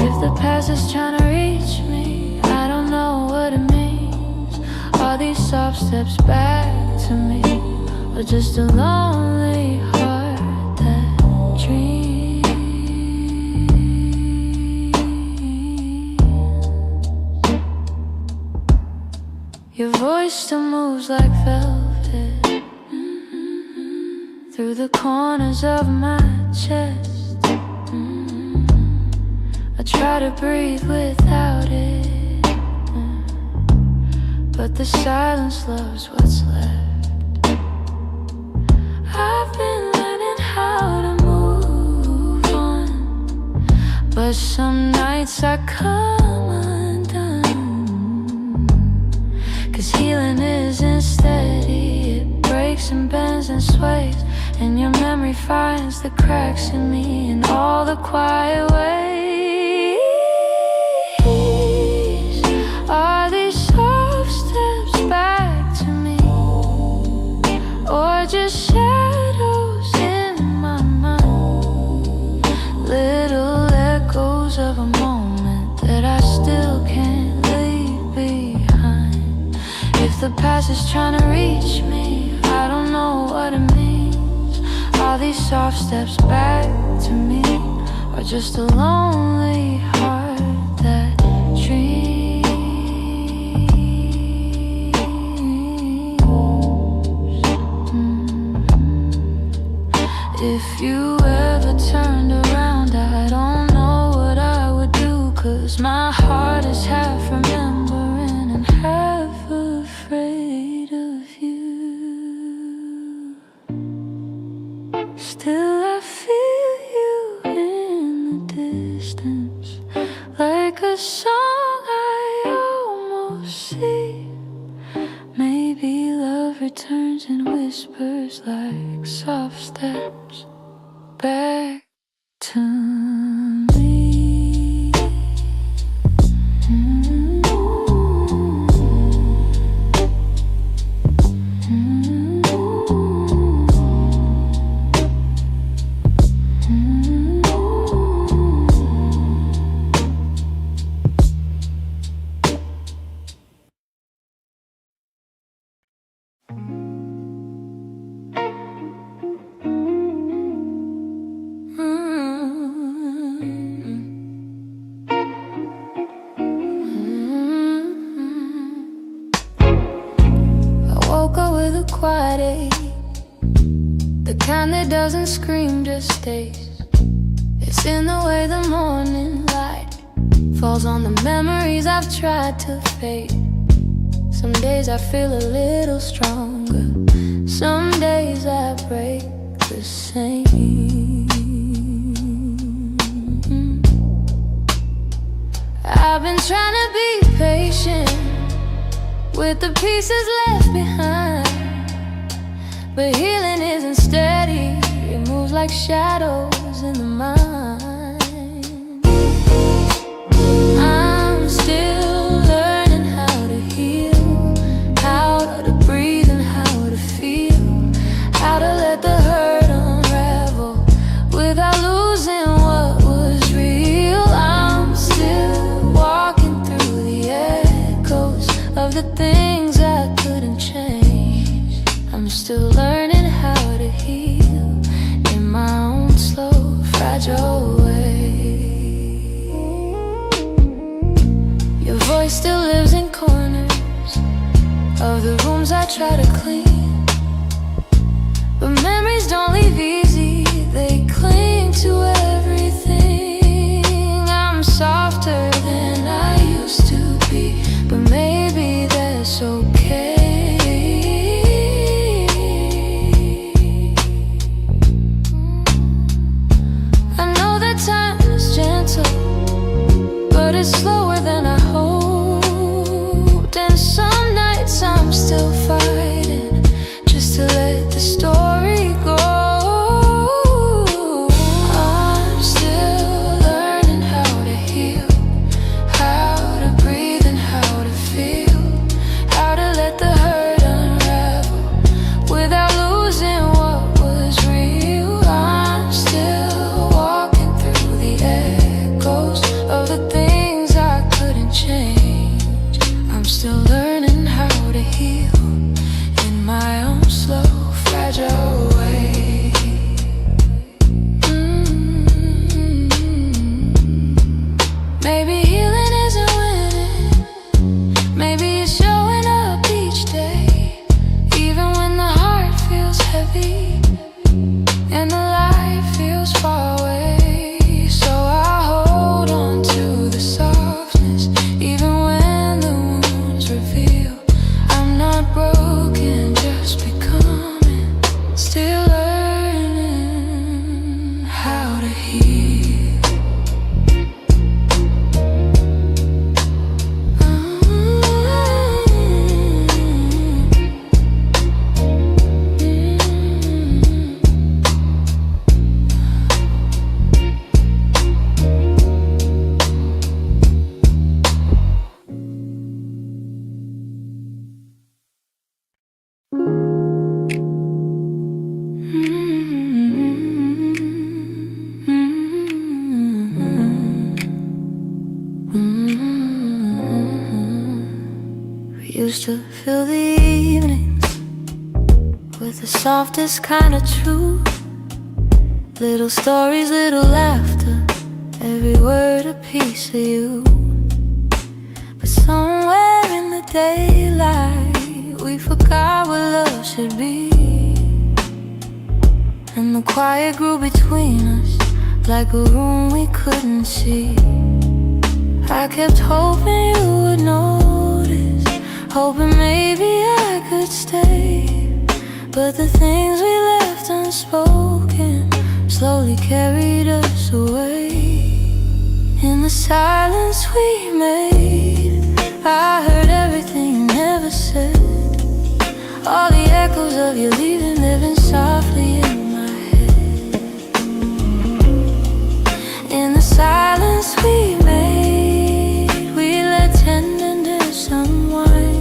If the past is trying to reach me, I don't know what it means. Are these soft steps back to me, or just a lonely heart that dreams? Your voice still moves like velvet through the corners of my chest. I try to breathe without it, but the silence loves what's left. I've been learning how to move on, but some nights I come undone. 'Cause healing isn't steady, it breaks and bends and sways, and your memory finds the cracks in me in all the quiet ways. the past is trying to reach me. I don't know what it means. All these soft steps back to me are just a lonely heart that dreams. If you ever turned around, I don't know what I would do, 'cause my heart is half remembering and half afraid of you. Still I feel you in the distance, like a song I almost see. Maybe love returns in whispers like soft steps back to me. Quiet ache, the kind that doesn't scream, just stays. It's in the way the morning light falls on the memories I've tried to fade. Some days I feel a little stronger, some days I break the same. I've been trying to be patient with the pieces left behind, but healing isn't steady, it moves like shadows in the mind. I'm still learning how to heal, how to breathe and how to feel, how to let the hurt unravel without losing what was real. I'm still walking through the echoes of the things I couldn't change. I'm still learning how to heal in my own slow, fragile way. Your voice still lives in corners of the rooms I try to clean, but memories don't leave easy, they cling to everything. I'm softer than I used to be, but maybe that's okay. Time is gentle, but it's slower than I hoped. And some nights I'm still fighting just to let the story go. I'm still learning how to heal, how to breathe and how to feel, how to let the hurt unravel without losing what was real. I'm still walking through the echoes of the things I couldn't change. I'm still learning how to heal Used to fill the evenings with the softest kind of truth. Little stories, little laughter, every word a piece of you. But somewhere in the daylight, we forgot what love should be. And the quiet grew between us like a room we couldn't see. I kept hoping you would notice, hoping maybe I could stay. But the things we left unspoken slowly carried us away. In the silence we made, I heard everything you never said. All the echoes of you leaving living softly in my head. In the silence we made, we let tenderness unwind.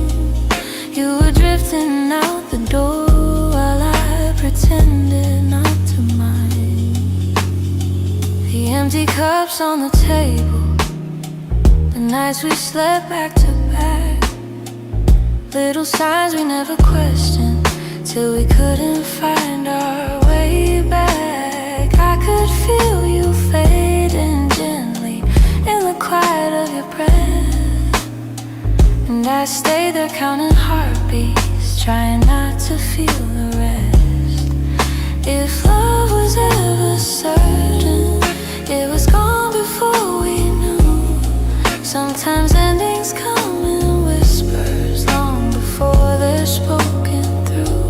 You were drifting out the door while I pretended not to mind. The empty cups on the table, the nights we slept back to back. Little signs we never questioned, till we couldn't find our way back. I could feel you fading gently in the quiet of your breath, and I stayed there counting heartbeats, trying not to feel the rest. If love was ever certain, it was gone before we knew. Sometimes endings come in whispers long before they're spoken through.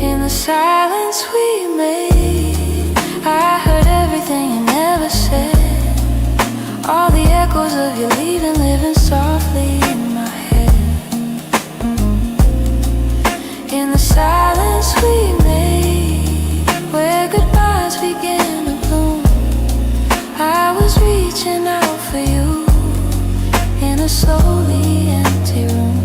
In the silence we made, I heard everything you never said. All the echoes of you leaving living softly in my head. In the silence we made, where goodbyes began to bloom, I was reaching out for you in a slowly empty room.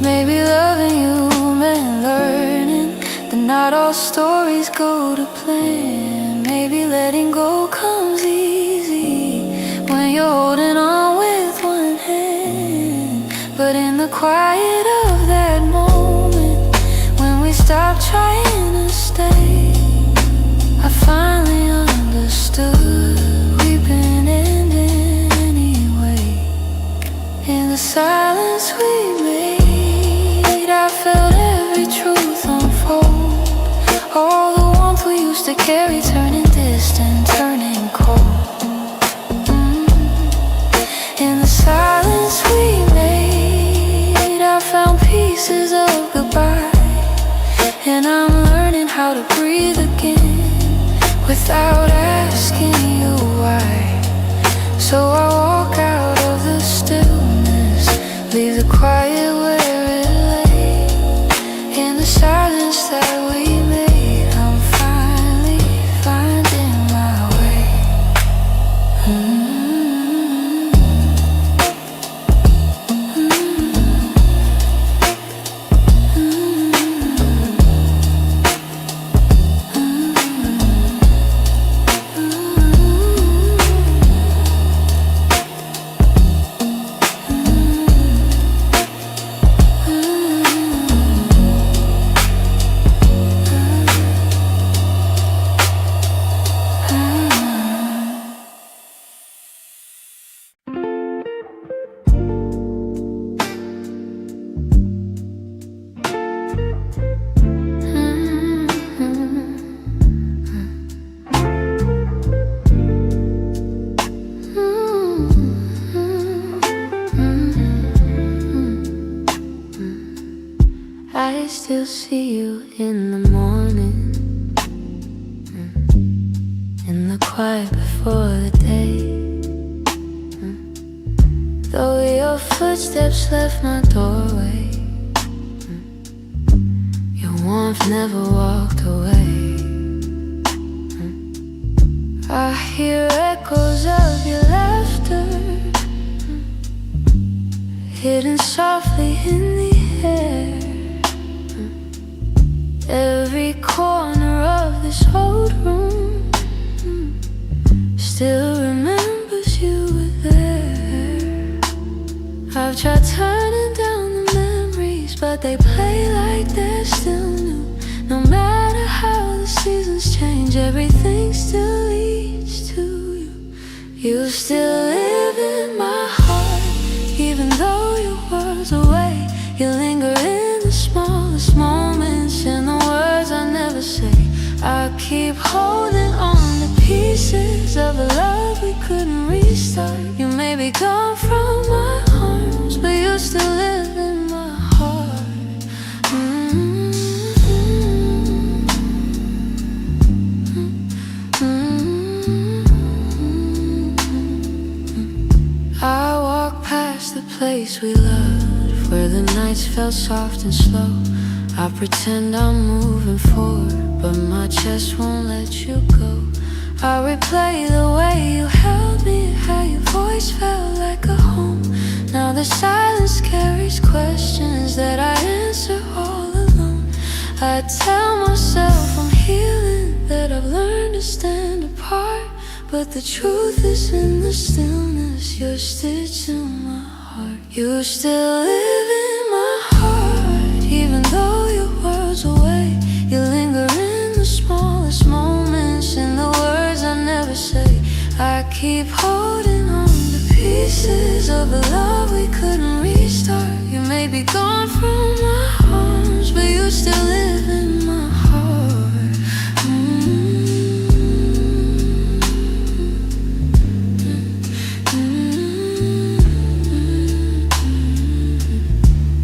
Maybe loving you meant learning that not all stories go to plan. Maybe letting go comes easy when you're holding on with one hand. But in the quiet of that moment, when we stopped trying to stay, I finally understood we've been ending anyway. In the silence we made, I felt every truth unfold. All the warmth we used to carry turning distant, turning cold. In the silence we made, I found pieces of goodbye, and I'm learning how to breathe again without asking you why. So I walk out of the stillness, leave the quiet where it lay. In the silence that we made, I'm finally finding my way. I still see you in the morning, in the quiet before the day. Though your footsteps left my doorway, your warmth never walked away. I hear echoes of your laughter, hidden softly in the air. Every corner of this old room still remembers you were there. I've tried turning down they play like they're still new. No matter how the seasons change, everything still leads to you. You still live in my heart, even though your world's away. You linger in the smallest moments, in the words I never say. I keep holding on to pieces of a love we couldn't restart. You may be gone from my arms, but you still live in my heart. I walk past the place we loved, where the nights felt soft and slow. I pretend I'm moving forward, but my chest won't let you go. I replay the way you held me, how your voice felt like a home. Now the silence carries questions that I answer all alone. I tell myself I'm healing, that I've learned to stand apart, but the truth is in the stillness. You're stitched in my heart. You still live in my heart, even though your world's away. You linger in the smallest moments, in the words I never say. I keep holding on to pieces of a love we couldn't restart. You may be gone from my arms, but you still live in my heart.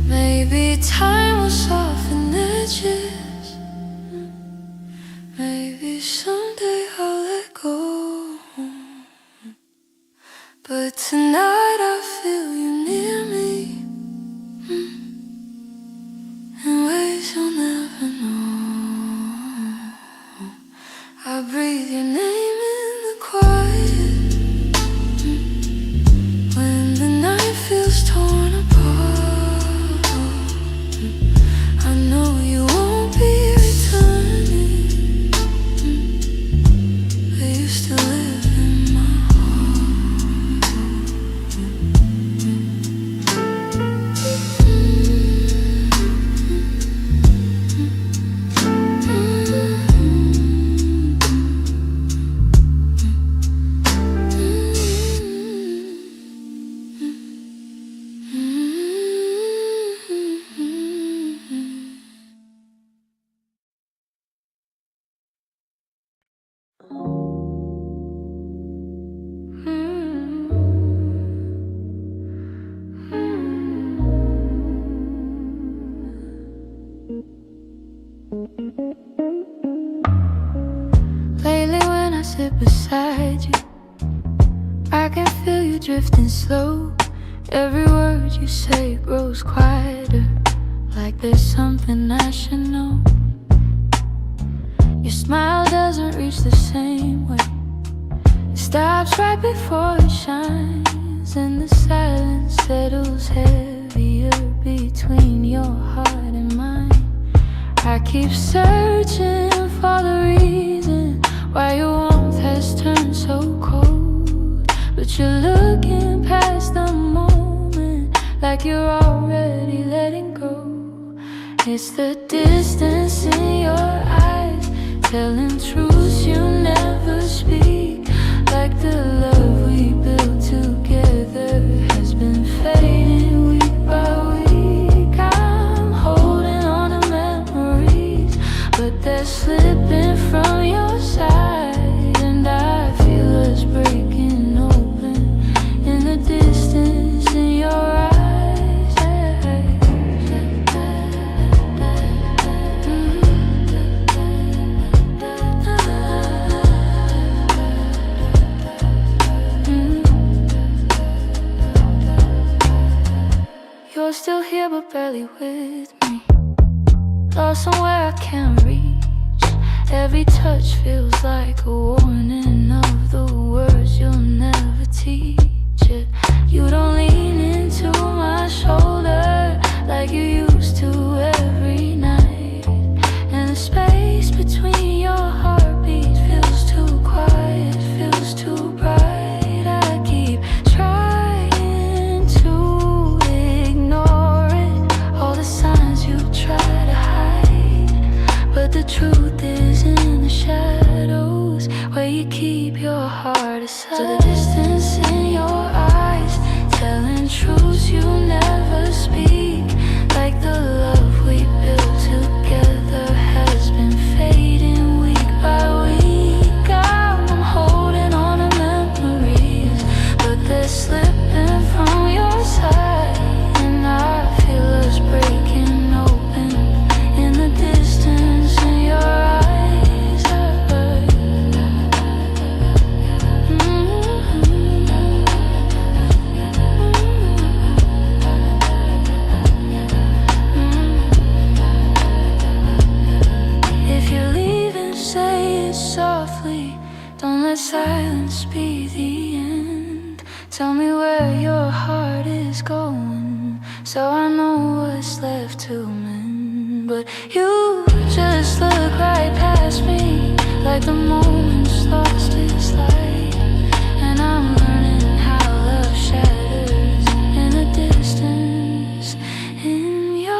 Maybe time will soften edges. Maybe someday I'll let go. But tonight I feel you near me, in ways you'll never know. I breathe your name in the quiet, when the night feels torn apart. I know you won't be returning, but you still live in my Lately when I sit beside you, I can feel you drifting slow. Every word you say grows quieter, like there's something I should know. Your smile doesn't reach the same way. It stops right before it shines, and the silence settles heavier between your heart and mine. I keep searching for the reason why your warmth has turned so cold, but you're looking past the moment, like you're already letting go. It's the distance in your eyes, telling truths you never speak, like the love we built together has been fading week by week. I'm holding on to memories, but they're slipping from your side, and I feel us breaking open in the distance in your eyes. You're still here but barely with me, lost somewhere I can't reach. Every touch feels like a warning of the words you'll never teach. You don't lean into my shoulder like you used to every night, and the space between your heartbeats feels too quiet, feels too bright. I keep trying to ignore it, all the signs you Tell me where your heart is going, so I know what's left to mend. But you just look right past me, like the moment's lost its light. And I'm learning how love shatters in the distance, in your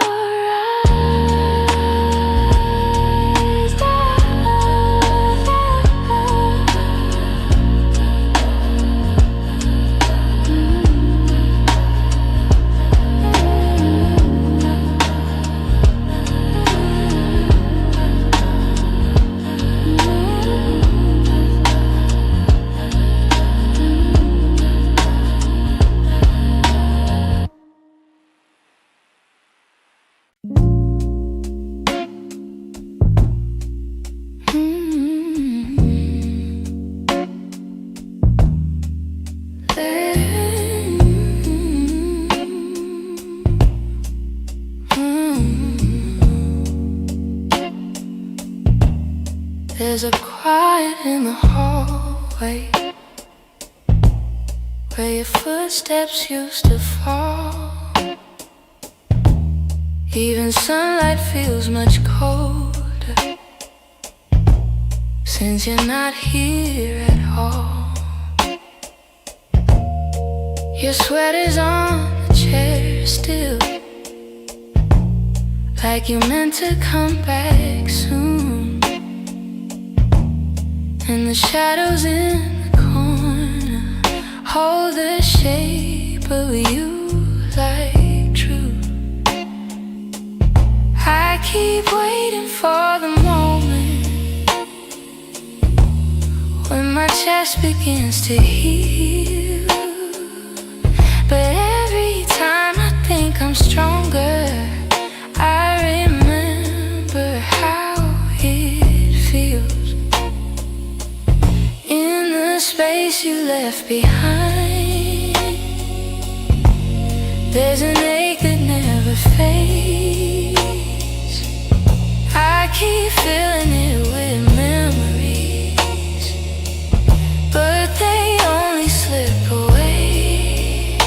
There's a quiet in the hallway where your footsteps used to fall. Even sunlight feels much colder since you're not here at all. Your sweater's on the chair still, like you meant to come back soon. And the shadows in the corner hold the shape of you like truth. I keep waiting for the moment when my chest begins to heal. But every time I think I'm stronger, I remember how it feels. In the space you left behind, there's an ache that never fades. I keep filling it with memories, but they only slip away.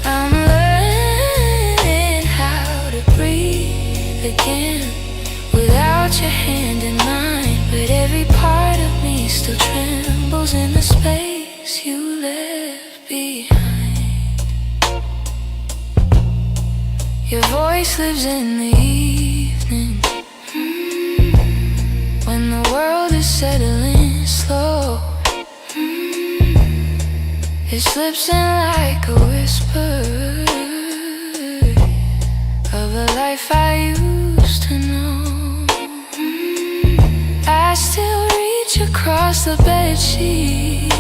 I'm learning how to breathe again without your hand in mine. But every part of me still trembles in the space you left behind. Your voice lives in the evening, when the world is settling slow. It slips in like a whisper of a life I used to know. I still reach across the bedsheet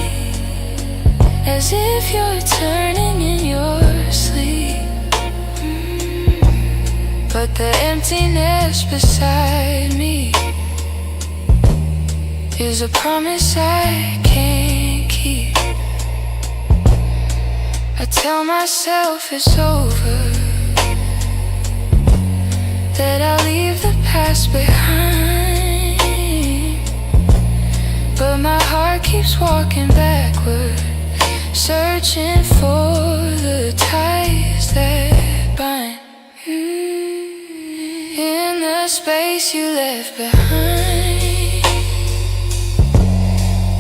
as if you're turning in your sleep. But the emptiness beside me is a promise I can't keep. I tell myself it's over, that I'll leave the past behind. But my heart keeps walking backward, searching for the ties that bind. In the space you left behind,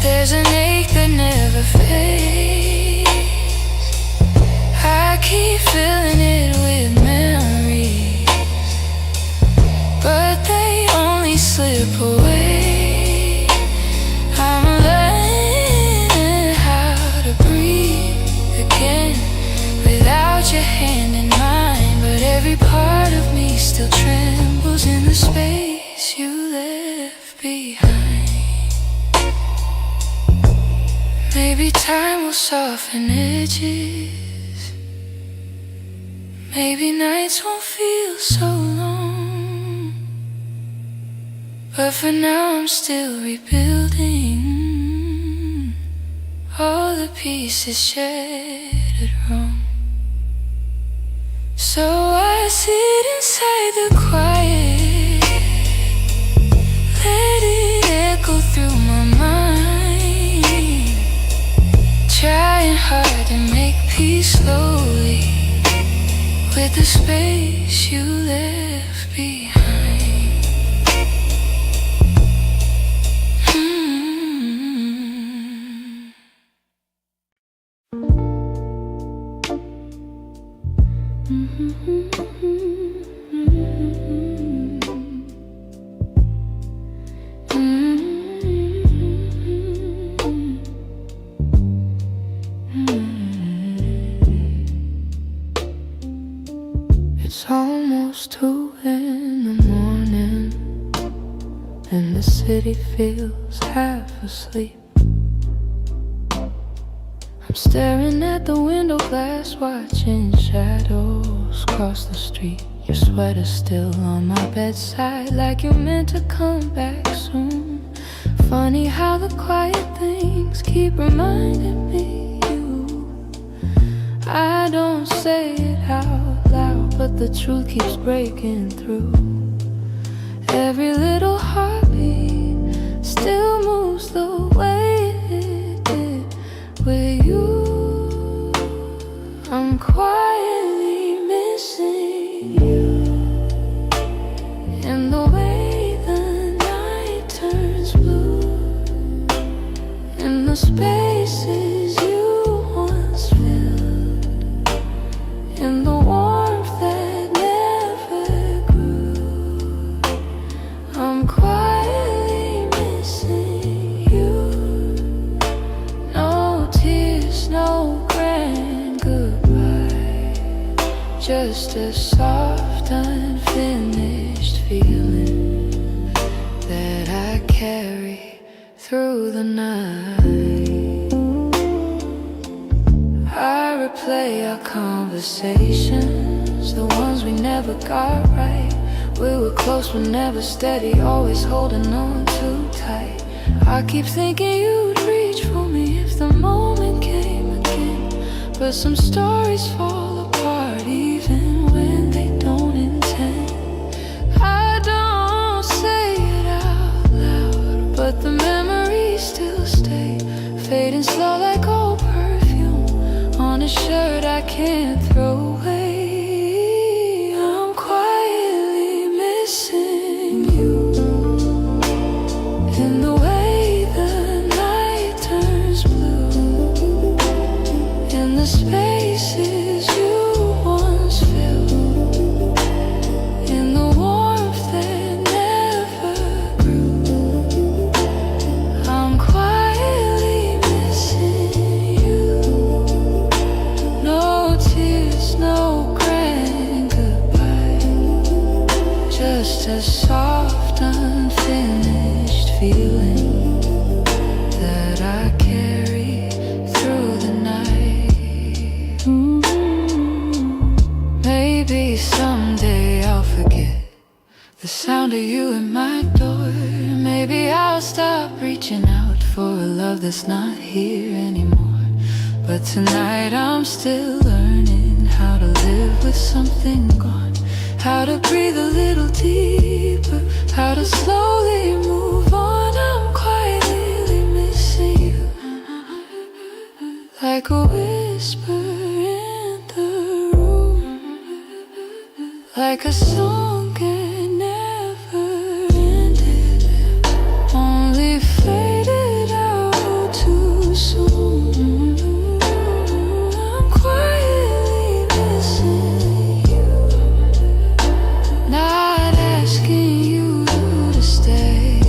there's an ache that never fades. I keep filling it with memories, but they only slip away. I'm learning how to breathe again without your hand in mine. But every part of me still trembles in the space you left behind. Maybe time will soften edges, maybe nights won't feel so long. But for now I'm still rebuilding all the pieces shattered wrong. So I sit inside the quiet, let it echo through my mind, trying hard to the space you left behind. It's almost 2 in the morning, and the city feels half asleep. I'm staring at the window glass, watching shadows cross the street. Your sweater's still on my bedside, like you're meant to come back soon. Funny how the quiet things keep reminding me you. I don't say it out loud, but the truth keeps breaking through. Every little heartbeat still moves the way it did with you. I'm quietly missing you, and the way the night turns blue, and the spaces you once filled, and the warmth that never grew. I'm quietly missing you. No tears, no grand goodbye, just a soft, unfinished feeling that I carry through the night. I replay our conversations, the ones we never got right. We were close but never steady, always holding on too tight. I keep thinking you'd reach for me if the moment came again, but some stories fall apart even when they don't intend. I don't say it out loud, but the memories still stay, fading slow like old perfume on a shirt I can't throw away. I'm quietly missing you, in the way the night turns blue, in the spaces you once filled, in the warmth that never grew. I'm quietly missing you. No tears, no grand goodbye, just a soft, unfinished feeling that I carry through the night. Maybe someday I'll forget the sound of you at my door. Maybe I'll stop reaching out for a love that's not here anymore. But tonight I'm still learning how to live with something gone, how to breathe a little deeper, how to slowly move on. I'm quietly missing you, like a whisper in the room, like a song that never ended, only faded out too soon. I'm quietly missing you, not asking you to stay,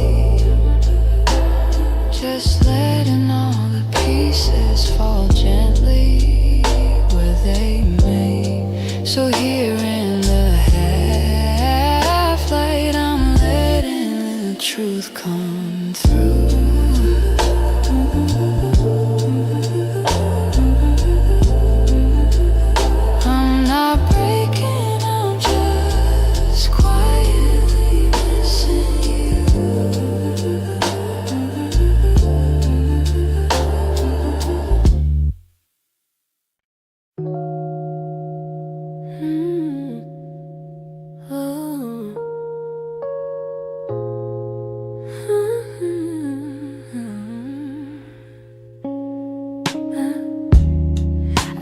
just letting all the pieces fall gently where they may. So here in the half light, I'm letting the truth come through. I'm not breaking, I'm just quietly missing you.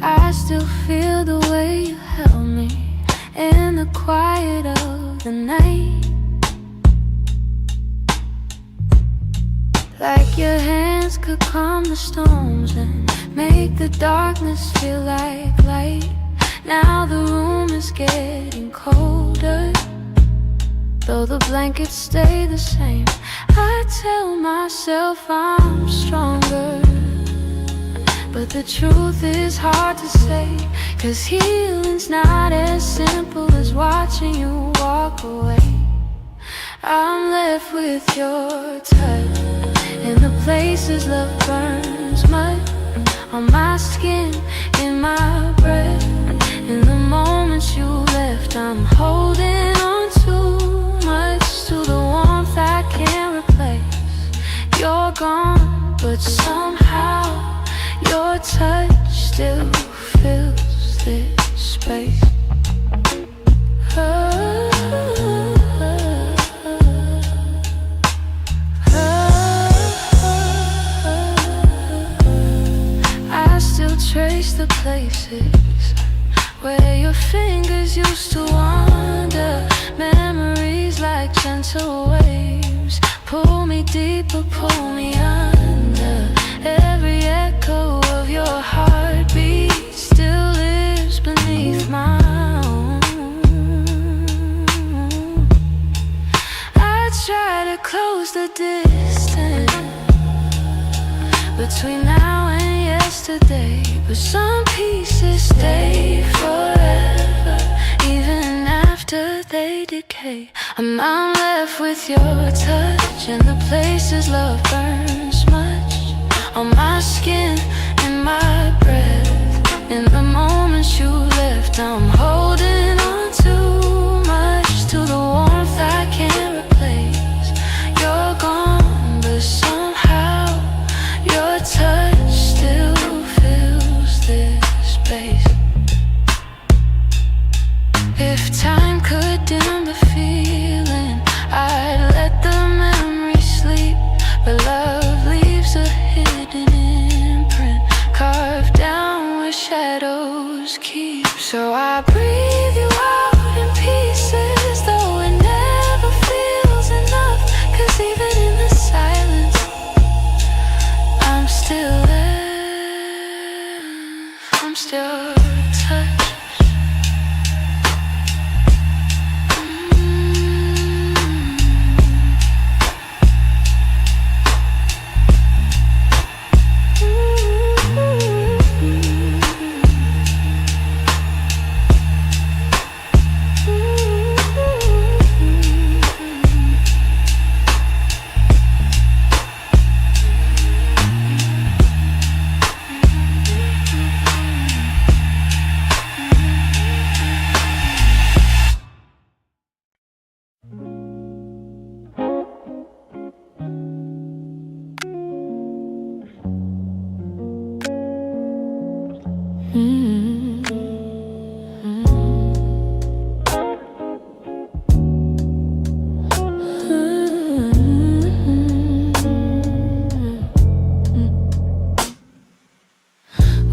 I still feel the way you held me, in the quiet of the night. Like your hands could calm the storms and make the darkness feel like light. Now the room is getting colder, though the blankets stay the same. I tell myself I'm stronger, but the truth is hard to say, 'cause healing's not as simple as watching you walk away. I'm left with your touch in the places love burns mud, on my skin, in my breath. In the moments you left, I'm holding on too much to the warmth I can't replace. You're gone, but somehow your touch still fills this space. I still trace the places where your fingers used to wander. Memories like gentle waves pull me deeper, pull me under. Every echo of your heartbeat still lives beneath my own. I try to close the distance between now and yesterday, but some pieces stay forever, even after they decay. I'm left with your touch and the places love burns much, on my skin and my breath. In the moments you left, I'm holding on too much to the warmth I can't replace. You're gone, but somehow your touch still fills this space. If time could dim the feeling, I'd let the memory sleep, but love leaves a hidden imprint, carved down where shadows keep. So I breathe you out in pieces, though it never feels enough, 'cause even in the silence, I'm still there, I'm still touched.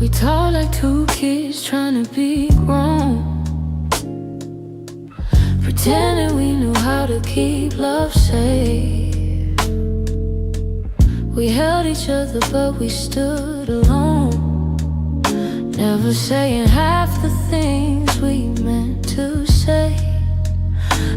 We talk like two kids trying to be grown, pretending we knew how to keep love safe. We held each other but we stood alone, never saying half the things we meant to say.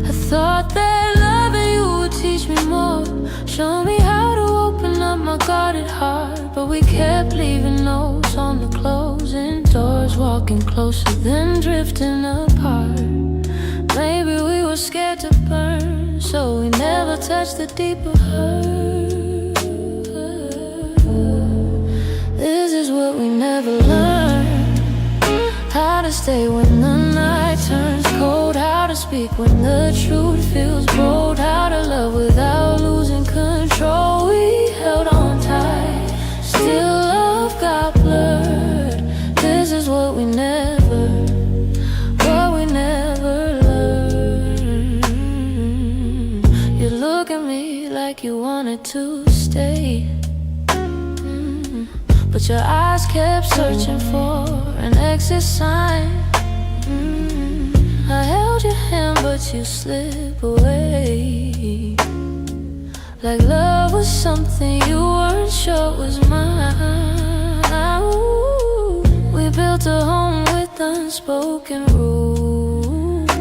I thought that loving you would teach me more, show me how to open up my guarded heart, but we kept leaving notes on the closing doors, walking closer then drifting apart. Maybe we were scared to burn, so we never touched the deeper hurt. This is what we never learned, how to stay when the night turns cold, how to speak when the truth feels bold, how to love without losing control. We held on tight, still love got blurred. This is what we never learned. You look at me like you wanted to stay, but your eyes kept searching for an exit sign. I hand, but you slip away. Like love was something you weren't sure was mine. Ooh, we built a home with unspoken rules,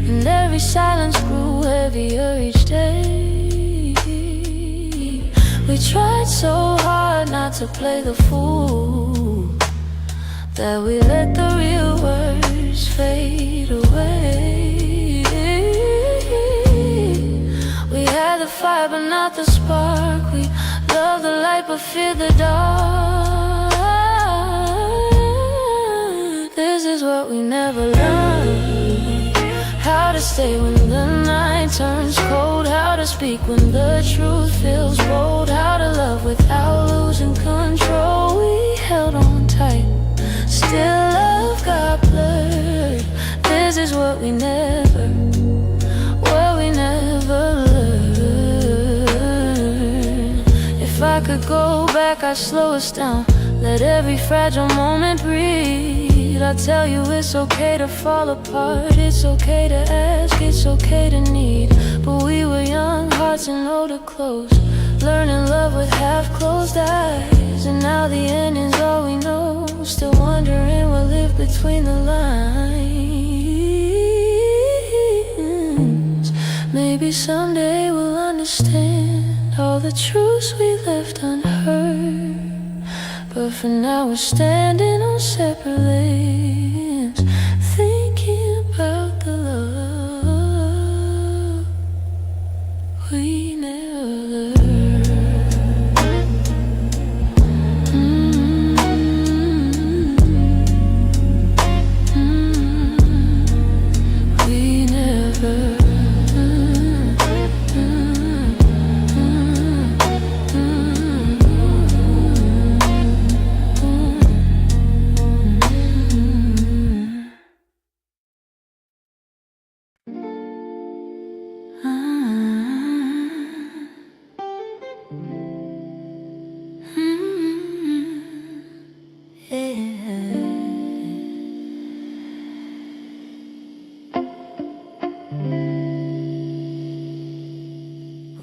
and every silence grew heavier each day. We tried so hard not to play the fool, that we let the real words fade away. We had the fire but not the spark. We loved the light but feared the dark. This is what we never learned: how to stay when the night turns cold, how to speak when the truth feels bold, how to love without losing control. We held on tight, still love got blurred. This is what we never learned. If I could go back, I'd slow us down, let every fragile moment breathe. I'd tell you it's okay to fall apart, it's okay to ask, it's okay to need. But we were young, hearts and older clothes, learning love with half-closed eyes. And now the ending's all we know, still wondering what lived between the lines. Maybe someday we'll understand all the truths we left unheard, but for now we're standing on separate lanes, thinking about the love we never learned.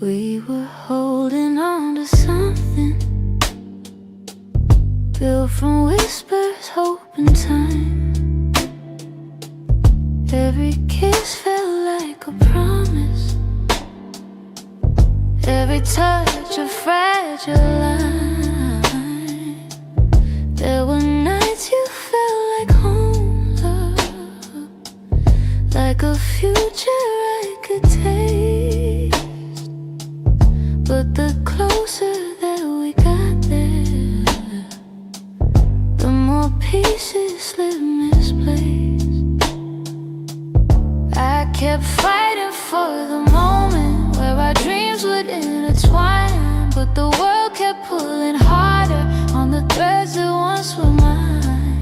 We were holding on to something built from whispers, hope and time. Every kiss felt like a promise, every touch a fragile line. There were nights you felt like home, love, like a future I could taste. But the closer that we got there, the more pieces slipped misplaced. I kept fighting for the moment where our dreams would intertwine, but the world kept pulling harder on the threads that once were mine.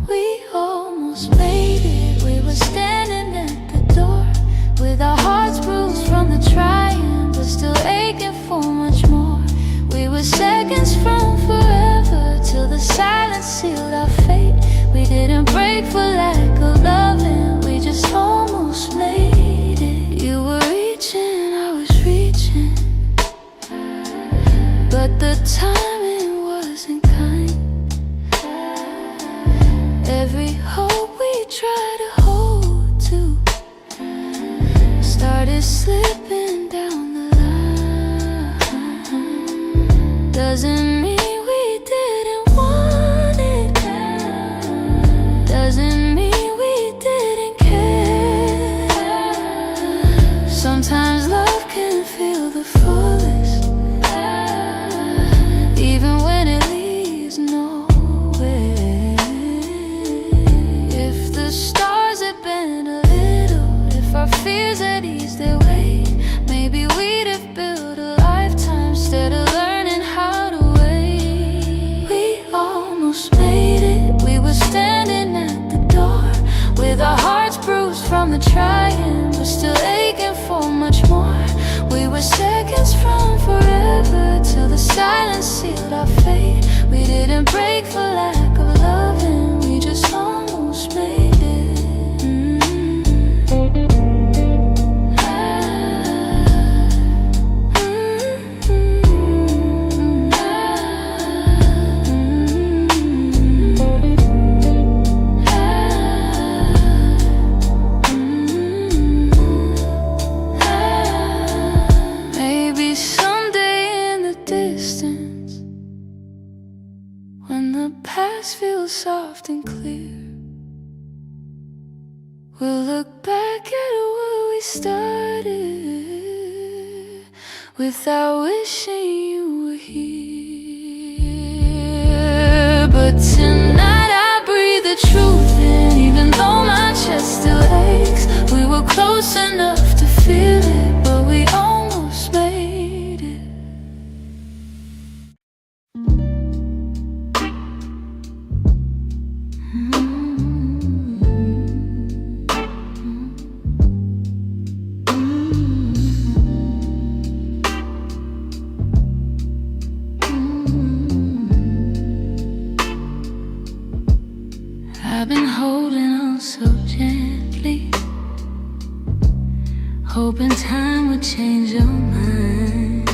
We almost made it, we were standing at the door, with our hearts bruised from the trying, but still aching for much more. We were seconds from forever, till the silence sealed our fate. We didn't break for lack of loving, we just almost made it. You were reaching, I was reaching, but the timing wasn't kind. Every hope we tried to hold to started slipping down the line. Doesn't mean we didn't want it, doesn't mean we didn't care. Sometimes love can feel the fullest, even when it leaves nowhere. If the stars had been a little, if our fears had eased their weight, maybe we'd have built a lifetime instead of learning how to wait. We almost made it, we were standing at the door, with our hearts bruised from the trying, but still aching for much more. We were seconds from forever, till the silence sealed our fate. We didn't break for lack of loving, we just almost made it. We'll look back at what we started without wishing you were here. But tonight I breathe the truth in, even though my chest still aches. We were close enough to feel it, but we almost made it. I've been holding on so gently, hoping time would change your mind.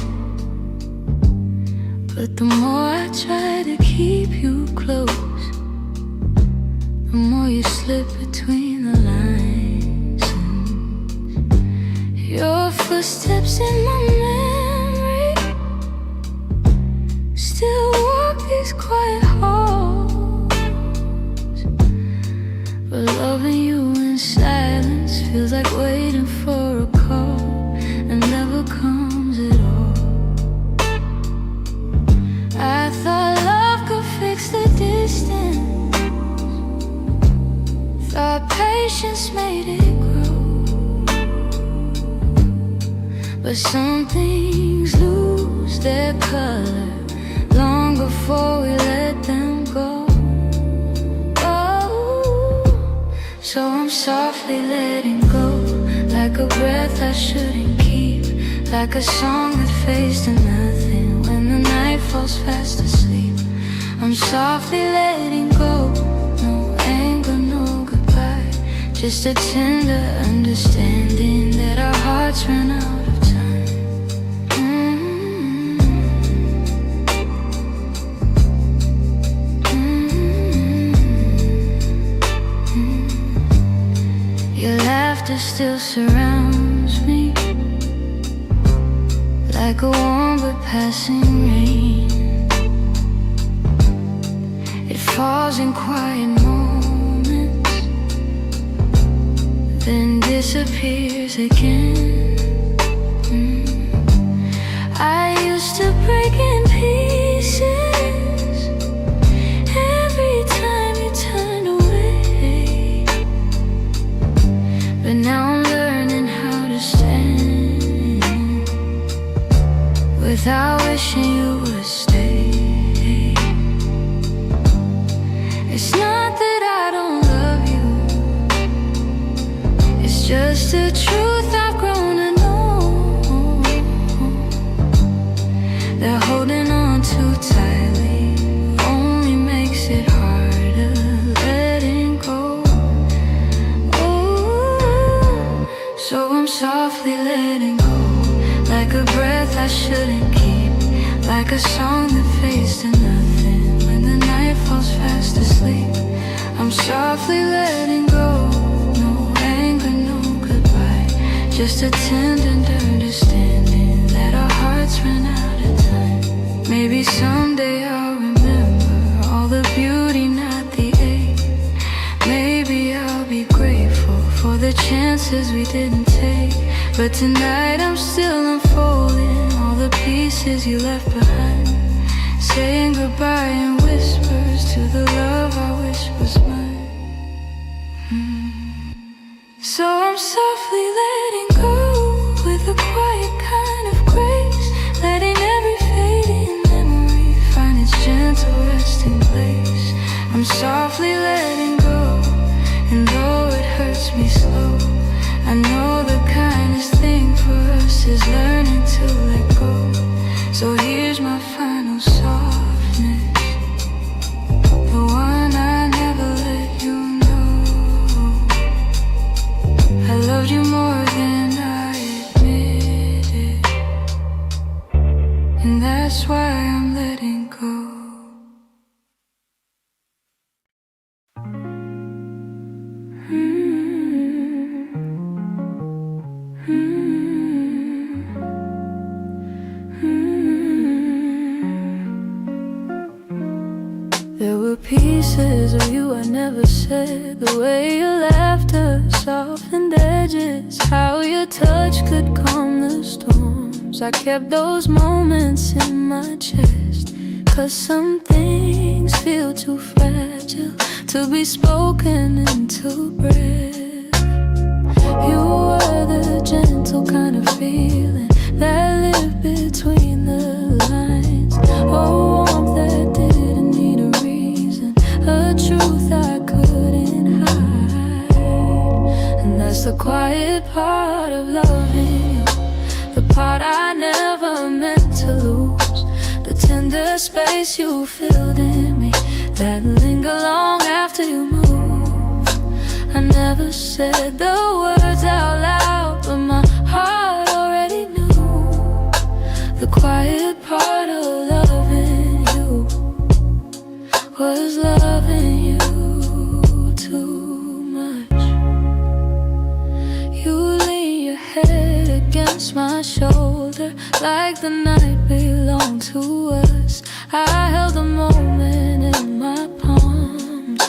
But the more I try to keep you close, the more you slip between the lines. And your footsteps in my memory still walk these quiet halls. But loving you in silence feels like waiting for a call and never comes at all. I thought love could fix the distance, thought patience made it grow. But some things lose their color long before we let them go. So I'm softly letting go, like a breath I shouldn't keep, like a song that fades to nothing when the night falls fast asleep. I'm softly letting go, no anger, no goodbye, just a tender understanding that our hearts ran out of time. Your laughter still surrounds me, like a warm but passing rain. It falls in quiet moments, then disappears again. I used to break in pieces every time you turned away, but now I'm learning how to stand without wishing you would stay. It's not that I don't love you, it's just the truth I've grown to know, that holding on too tightly only makes it harder letting go. So I'm softly letting go, like a breath I shouldn't keep, like a song that fades to nothing when the night falls fast asleep. I'm softly letting go, no anger, no goodbye, just a tender understanding that our hearts ran out of time. Maybe someday I'll remember all the beauty, not the ache. Maybe I'll be grateful for the chances we didn't take. But tonight I'm still unfolding all the pieces you left behind, saying goodbye in whispers to the love I wish was mine. So I'm softly letting go with a quiet kind of grace, letting every fading memory find its gentle resting place. I'm softly letting go, and though it hurts me slow, I know the kindest thing for us is learning to let go. So here's my final softness, the one I never let you know. I loved you more than I admitted, and that's why I'm letting go. never said. The way your laughter softened edges, how your touch could calm the storms. I kept those moments in my chest, 'cause some things feel too fragile to be spoken into breath. You were the gentle kind of feeling that lived between the lines. Oh, warmth that didn't need a reason, a truth I couldn't hide. And that's the quiet part of loving you, the part I never meant to lose. The tender space you filled in me, that linger long after you move. I never said the words out loud, but my heart already knew. The quiet part of loving you was loving you too much. You lean your head against my shoulder like the night belonged to us. I held the moment in my palms,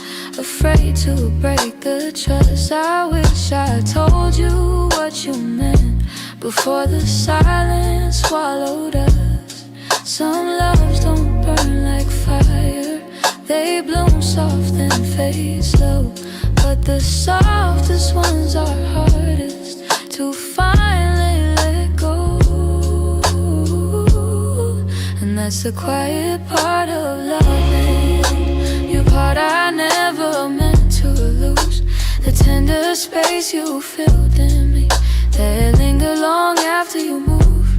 afraid to break the trust. I wish I told you what you meant before the silence swallowed us. Some loves don't burn like fire, they bloom soft and fade slow. But the softest ones are hardest to finally let go. And that's the quiet part of loving, your part I never meant to lose. The tender space you filled in me, that linger long after you move.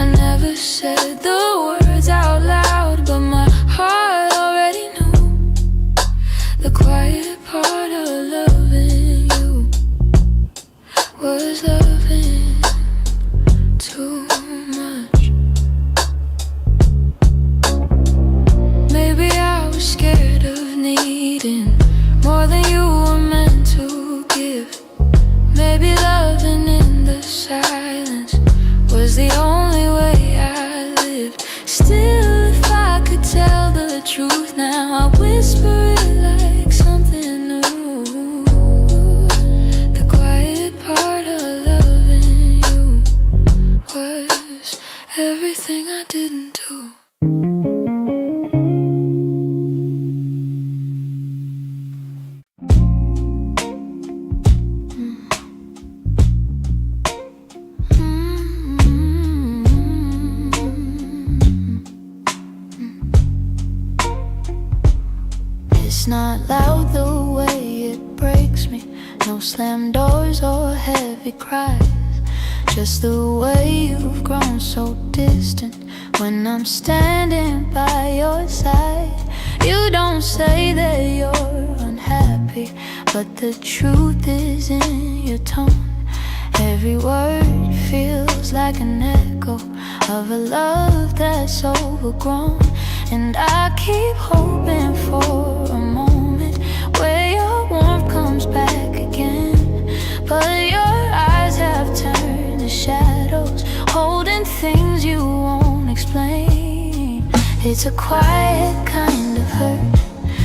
I never said the words out loud, but my heart already knew. The quiet part of loving you was loving too much. Maybe I was scared of needing more than you were meant to give. Maybe loving in the silence was the only way I lived. Still, if I could tell the truth now, I'd whisper it like something new. The quiet part of loving you was everything I didn't do. It's not loud the way it breaks me, no slam doors or heavy cries. Just the way you've grown so distant when I'm standing by your side. You don't say that you're unhappy, but the truth is in your tone. Every word feels like an echo of a love that's overgrown. And I keep hoping for a moment where your warmth comes back again. But your eyes have turned to shadows, holding things you won't explain. It's a quiet kind of hurt,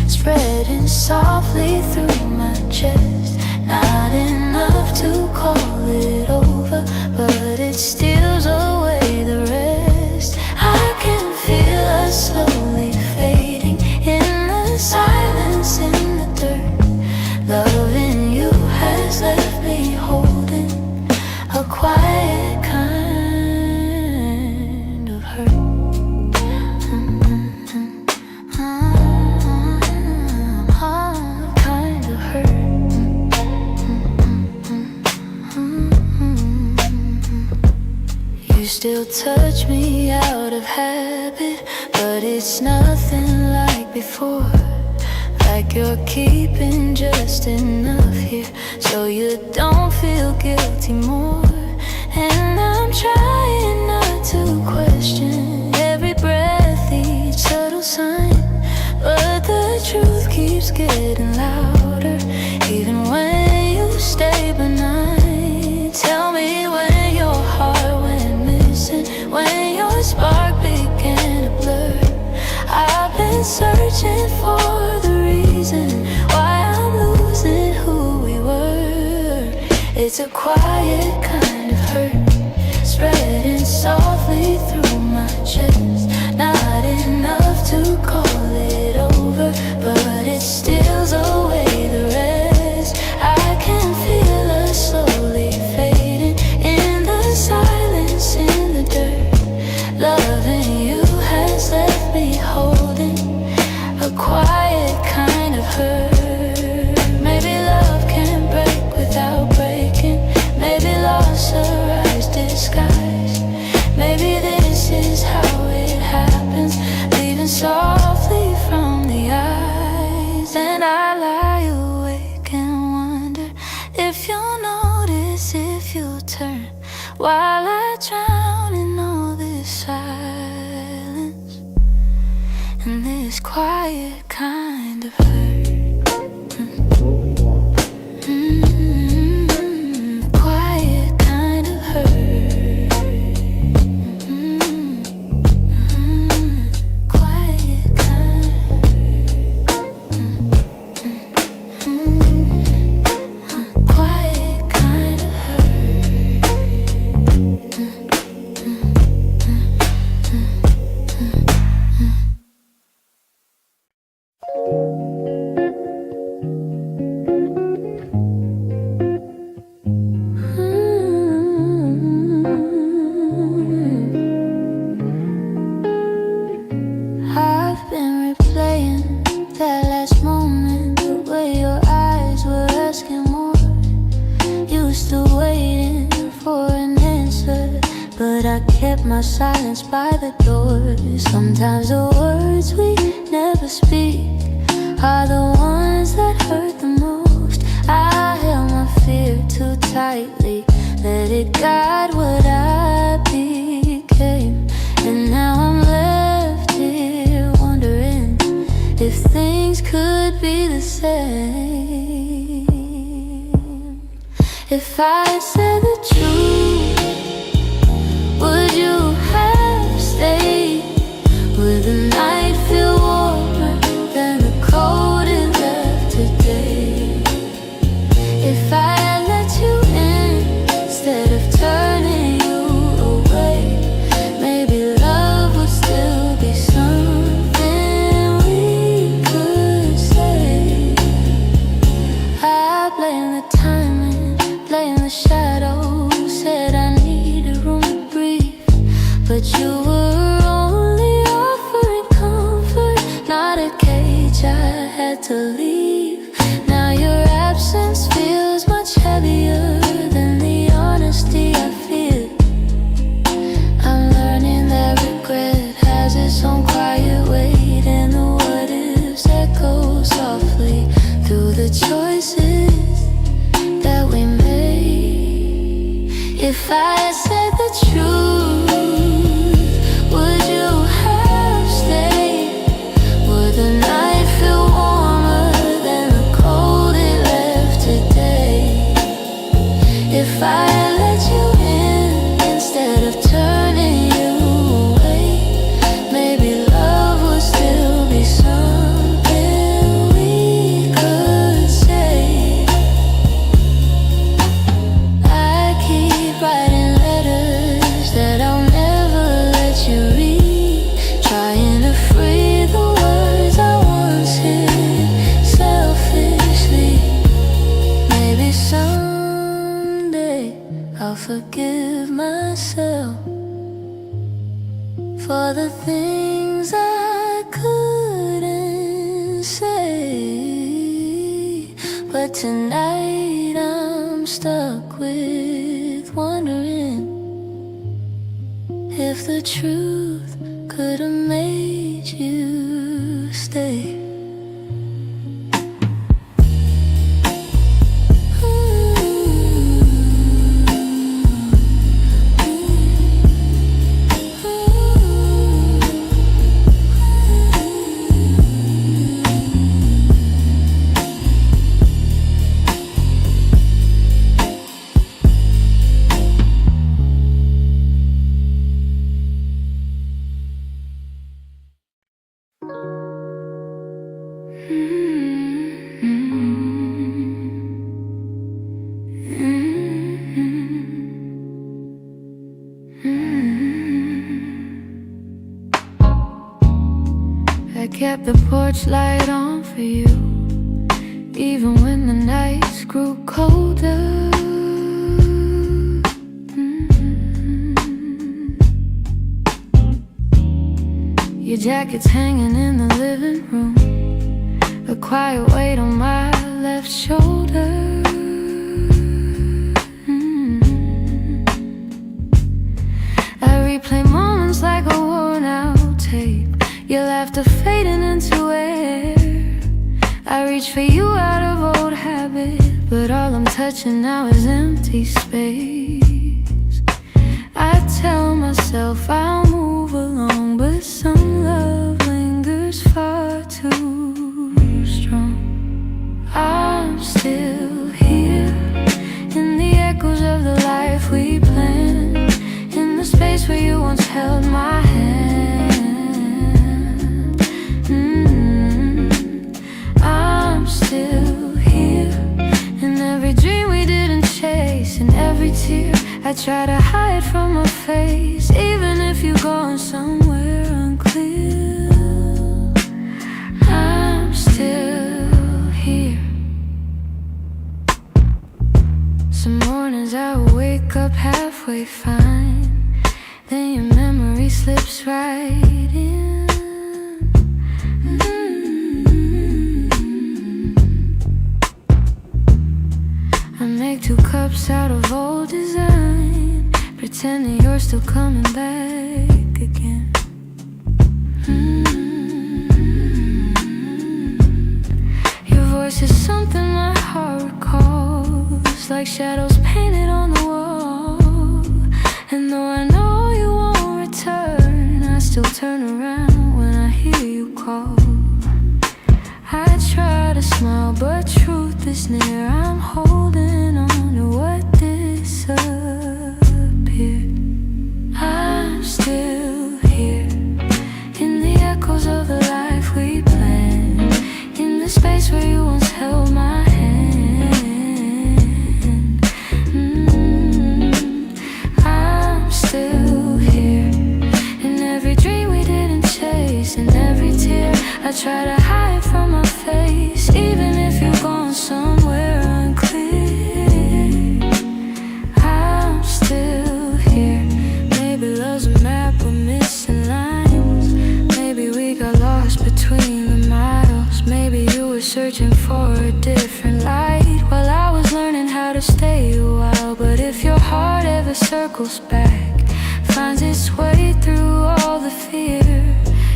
spreading softly through my chest. Not enough to call it over, but it steals away the rest. I can feel us slowly fading in the silence, in the dirt. Loving you has left me holding a quiet kind of hurt. Kind of hurt. You still touch me out of habit, but it's nothing like before. Like you're keeping just enough here so you don't feel guilty more. And I'm trying not to question every breath, each subtle sign, but the truth keeps getting louder, even when you stay benign. Tell me when your heart went missing, when your spark began to blur. I've been searching for the reason It's a quiet kind of hurt, spreading softly through my chest. Not enough to call it over, but it steals away the rest. I can feel us slowly fading in the silence, in the dirt. Loving you has left me holding a quiet kind of hurt. Maybe love can break without breaking. Maybe loss arrives disguised. Maybe this is how it happens, leaving softly from the eyes. And I lie awake and wonder if you'll notice, if you'll turn, while I drown in all this silence and this quiet kind of hurt. Quiet kind of hurt. Quiet kind quiet kind of I've been replaying that last moment, the way your eyes were asking more. You were still waiting for an answer, but I kept my silence by the door. Sometimes the words we never speak are the ones that hurt the most. I held my fear too tightly, let it guide what I became. And now I'm left here wondering if things could be the same. If I had said the truth, would you have stayed? Would the night feel warmer than the cold it left today? If I had let you in instead of turning you away, maybe love would still be something we could say. I blame the timing, blame the shadows, said I needed room to breathe, but you were only offering comfort, not a cage I had to leave. Now your absence feels much heavier than the honesty I feel. I'm learning that regret has its own quiet weight, and the what ifs echo softly through the choices that we made. If I had said the truth, would you have stayed? Would the night feel warmer than the cold it left today? If I had let you in instead of turning you away, maybe love would still be something we could say. I keep writing letters that I'll never let you read, trying to free the words I once hid selfishly. Maybe someday I'll forgive myself for the things I couldn't say. But tonight I'm stuck with wondering if the truth could have made you stay. kept the porch light on for you, even when the nights grew colder. Your jacket's hanging in the living room, a quiet weight on my left shoulder. I replay moments like a worn out tape, your laughter fading into air. I reach for you out of old habit, but all I'm touching now is empty space. I tell myself I'll move along, but some love lingers far too strong. I'm still here, in the echoes of the life we planned, in the space where you once held my hand. I'm still here, in every dream we didn't chase, in every tear I try to hide from my face. Even if you're going somewhere unclear, I'm still here. Some mornings I wake up halfway fine, then your memory slips right in. I make 2 cups out of old design, pretending you're still coming back again. Your voice is something my heart recalls, like shadows painted on the wall. And though I know you won't return, I still turn around when I hear you call. I try to smile, but truth is near. I'm holding on to what disappeared. I'm still here, in the echoes of the life we planned, in the space where you once held my hand. I'm still here, in every dream we didn't chase, in every tear I try to hide from my face. Even if you're going somewhere unclear, I'm still here. Maybe love's a map with missing lines, maybe we got lost between the miles. Maybe you were searching for a different light while I was learning how to stay a while. But if your heart ever circles back, finds its way through all the fear,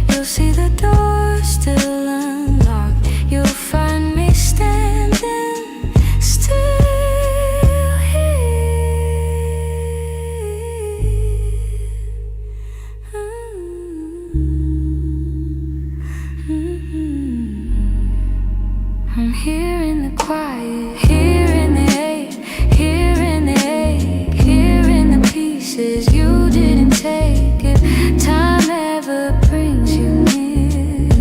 you'll see the door still unlocked. You'll find me standing still here. I'm here in the quiet, here in the ache, here in the ache, here in the pieces you didn't take. If time ever brings you near,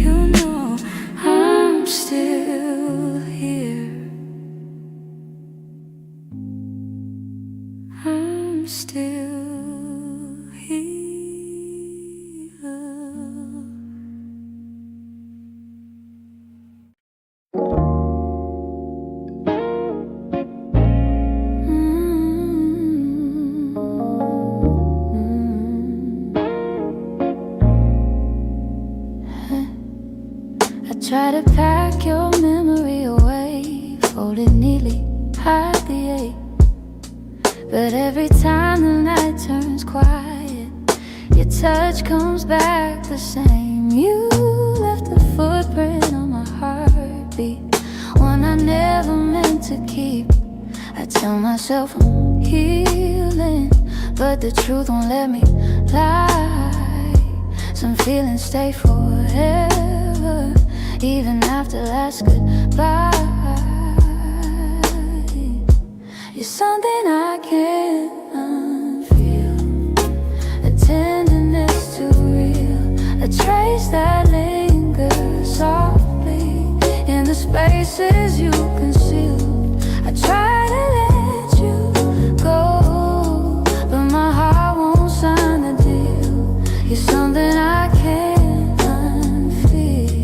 you know I'm still here. I'm still here. Try to pack your memory away, fold it neatly, hide the ache. But every time the night turns quiet, your touch comes back the same. You left a footprint on my heartbeat, one I never meant to keep. I tell myself I'm healing, but the truth won't let me lie. Some feelings stay forever, even after last goodbye. You're something I can't unfeel, a tenderness too real, a trace that lingers softly in the spaces you conceal. I try to let you go, but my heart won't sign the deal. You're something I can't unfeel.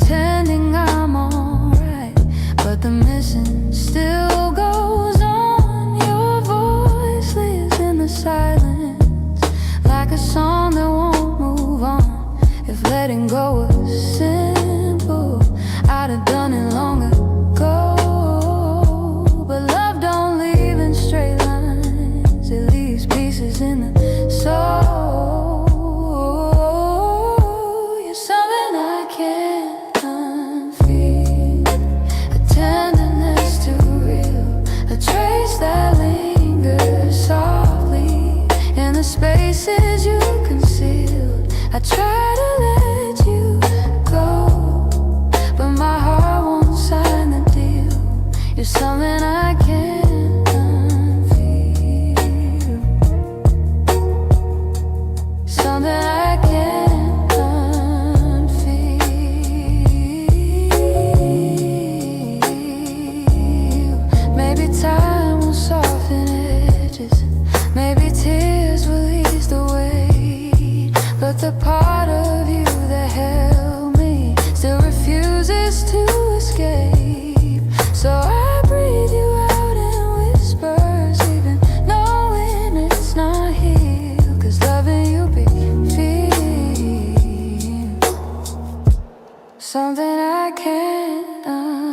pretending I'm alright, but the missing still goes on. Your voice lives in the silence, like a song that won't move on. If letting go was simple, I'd have done it long ago. But love don't leave in straight lines, it leaves pieces in the soul. You're something I can't unfeel, a tenderness too real, a trace that lingers softly in the spaces you concealed. I try to let you go, but my heart won't sign the deal. You're something I can't unfeel, something I can't unfeel. Maybe time will soften edges, maybe tears will ease the weight, but the part of you that held me still refuses to escape. So I breathe you out in whispers, even knowing it's not here. 'Cause loving you be feel something I can't unfeel.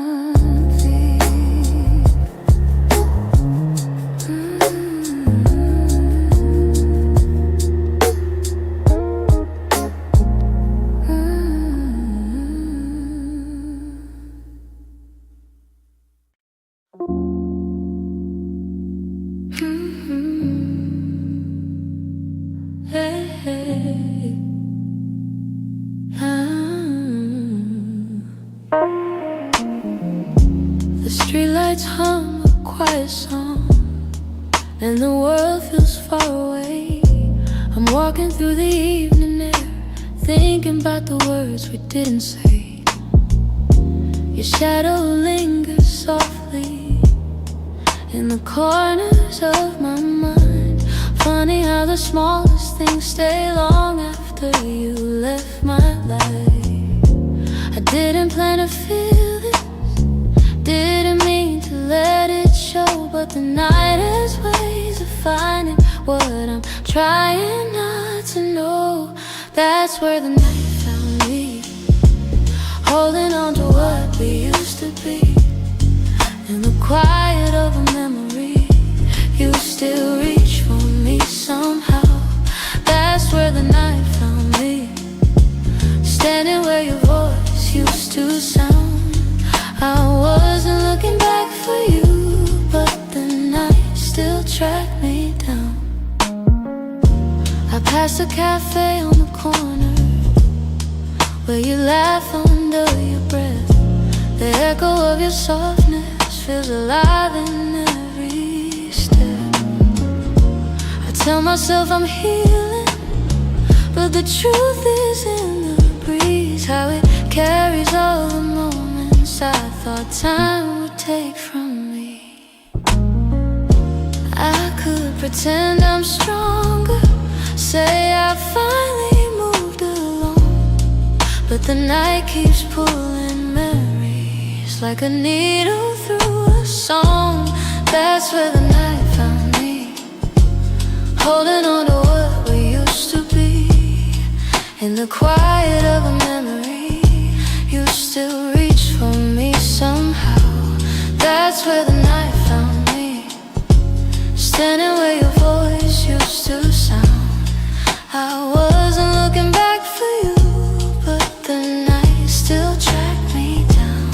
Hey, hey. The streetlights hum a quiet song, and the world feels far away. I'm walking through the evening air, thinking about the words we didn't say. Your shadow lingers softly in the corners of my mind. Funny how the smallest things stay long after you left my life. I didn't plan to feel this, didn't mean to let it show, but the night has ways of finding what I'm trying not to know. That's where the night found me, holding on to what we used to be. In the quiet of a memory, you still reach for me somehow. That's where the night found me, standing where your voice used to sound. I wasn't looking back for you, but the night still tracked me down. I passed a cafe on the corner, where you laugh under your breath. The echo of your softness feels alive in every step. I tell myself I'm healing, but the truth is in the breeze, how it carries all the moments I thought time would take from me. I could pretend I'm stronger, say I finally moved along, but the night keeps pulling memories like a needle through a song. That's where the night found me, holding on to what we used to be. In the quiet of a memory, you still reach for me somehow. That's where the night found me, standing where your voice used to sound. I wasn't looking back for you, but the night still tracked me down.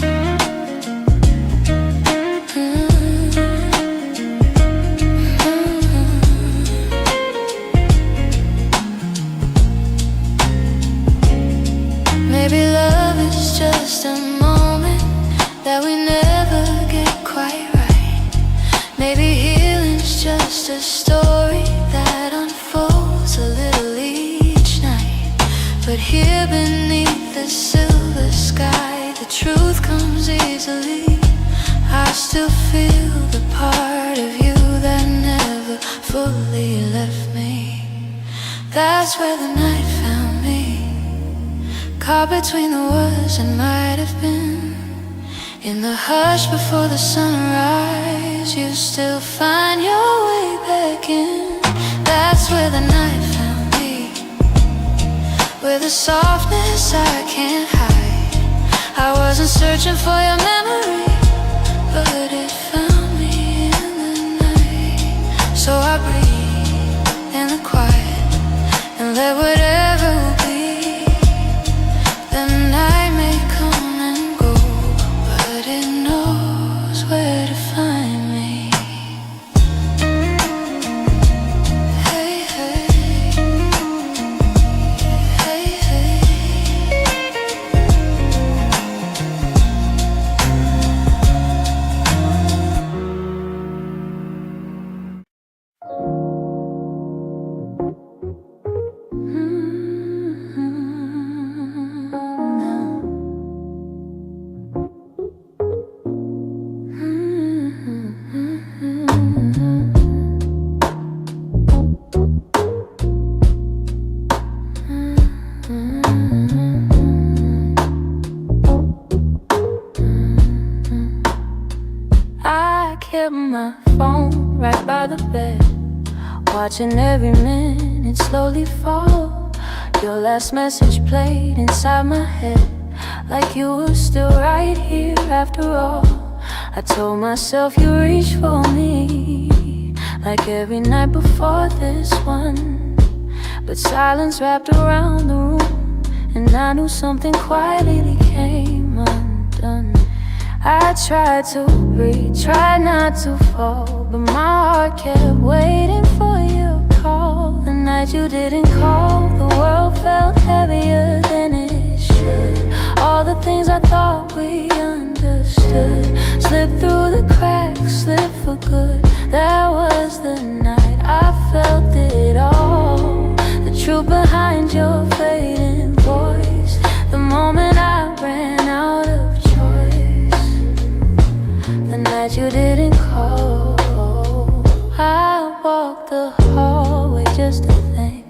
Maybe love is just a moment that we never get quite right. Maybe healing's just a story that unfolds a little each night. But here beneath the silver sky, the truth comes easily. I still feel the part of you that never fully left me. That's where the night found me, Caught between the words and might have been. In the hush before the sunrise, you still find your way back in. That's where the night found me, with a softness I can't hide. I wasn't searching for your memory, but it found me in the night. So I breathe in the quiet and let whatever will be. The night may come and go, but it knows where to find me. Hey, hey, hey, hey. I kept my phone right by the bed, watching every minute slowly fall. Your last message played inside my head, like you were still right here after all. I told myself you reached for me, like every night before this one. But silence wrapped around the room, and I knew something quietly came undone. I tried to breathe, tried not to fall, but my heart kept waiting for your call. The night you didn't call, the world felt heavier than it should. All the things I thought we understood slipped through the cracks, slipped for good. That was the night I felt it all, the truth behind your fading voice. The moment I ran out of choice, the night you didn't call. I walked the hallway just to think,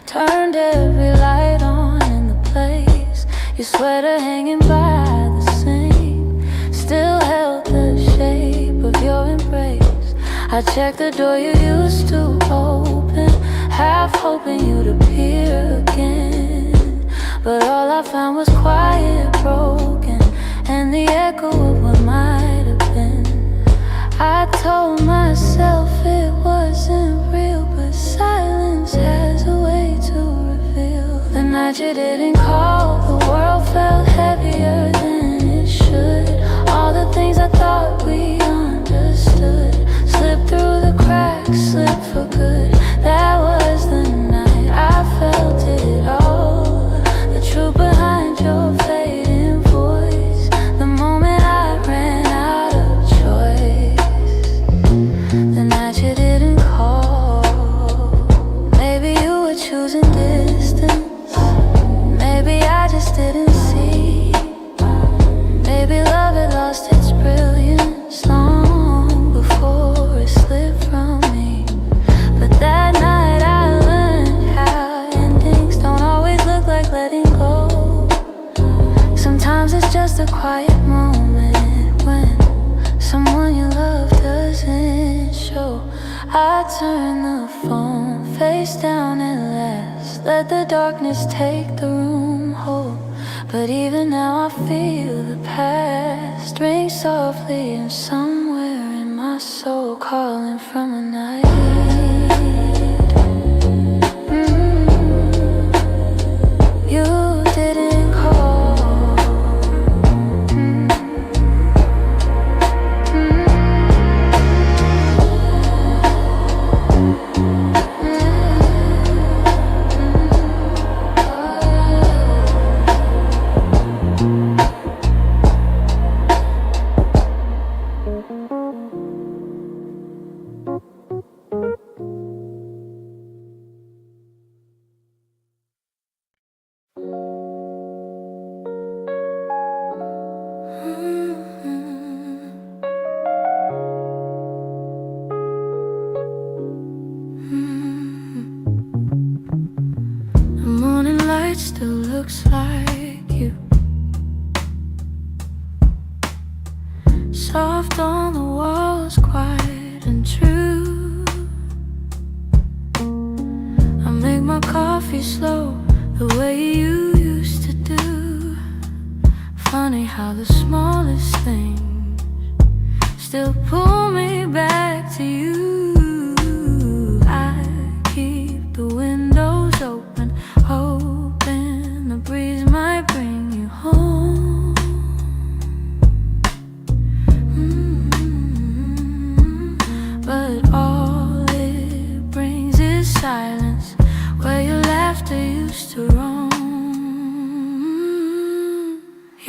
turned every light on in the place. Your sweater hanging by the sink still held the shape of your embrace. I checked the door you used to open, half hoping you'd appear again. But all I found was quiet, broken, and the echo of what might have been. I told myself it wasn't real, but silence has a way to reveal. The night you didn't call, the world felt heavier than it should. All the things I thought we understood slipped through the cracks, slipped for good. That was the night I felt it all, the truth behind your fading voice. The moment I ran out of choice, the night you didn't call. Maybe you were choosing distance, maybe I just didn't see. Maybe love had lost its brilliance long before it slipped from me. But that night I learned how endings don't always look like letting go. Sometimes it's just a quiet moment when someone you love doesn't show. I turn the phone face down at last, let the darkness take the room whole. But even now I feel the past ring softly, and somewhere in my soul calling from a night. You didn't call. you. Soft on the walls, quiet and true. I make my coffee slow, the way you used to do. Funny how the smallest things still pull me back to you. I keep the windows open, hoping the breeze might bring you home. But all it brings is silence, where your laughter used to roam.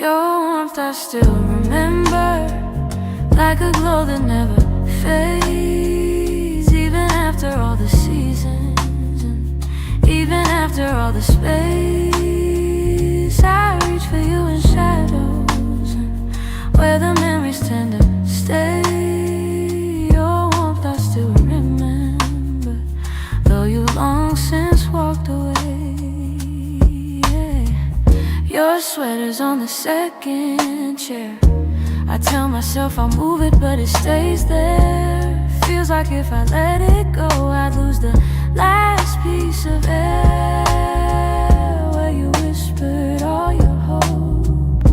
Your warmth I still remember, like a glow that never fades. Even after all the seasons, and even after all the space, I reach for you in shadows, and where the memories tend to stay. Your warmth I still remember, though you long since walked away. Yeah. Your sweater's on the second chair. I tell myself I'll move it, but it stays there. Feels like if I let it go, I'd lose the last piece of air, where you whispered all your hope,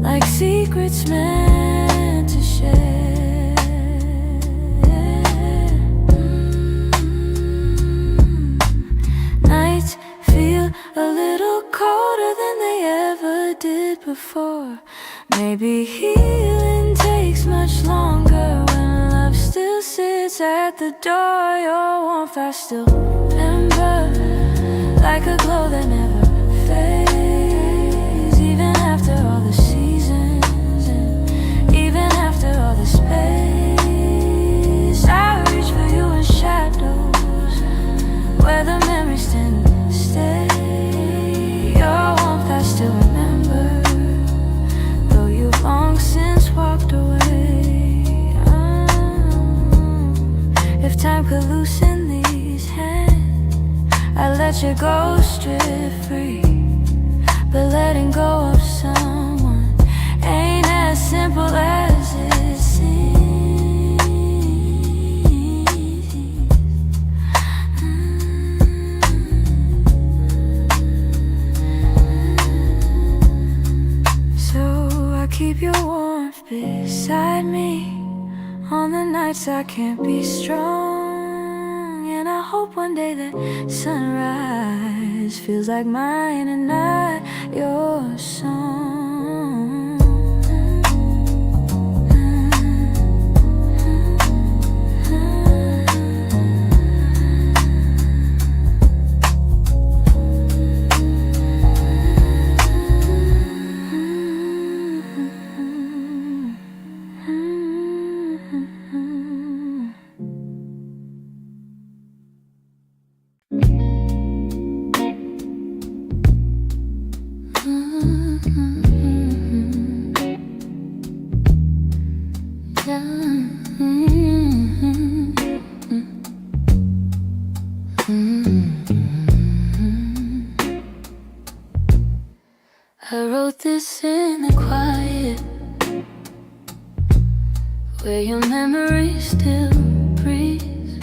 like secrets meant to share. Nights feel a little colder than they ever did before. Maybe healing takes much longer when love still sits at the door. Your warmth I still remember, like a glow that never fades. Even after all the seasons, and even after all the space, I reach for you in shadows, where the memories tend to stay. Your warmth I still remember, long since walked away. If time could loosen these hands, I'd let you go strip free. But letting go of someone ain't as simple as it seems. Keep your warmth beside me on the nights I can't be strong. And I hope one day that sunrise feels like mine and not your song. I wrote this in the quiet, where your memory still breathes,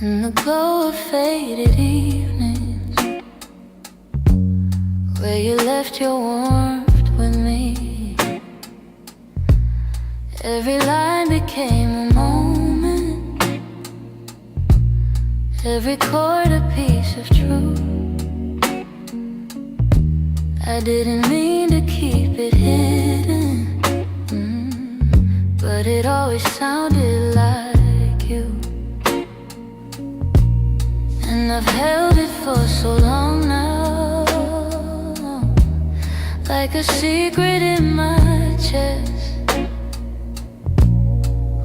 in the glow of faded evenings, where you left your warmth with me. Every line became a moment, every chord a piece of truth. I didn't mean to keep it hidden, but it always sounded like you. And I've held it for so long now, like a secret in my chest,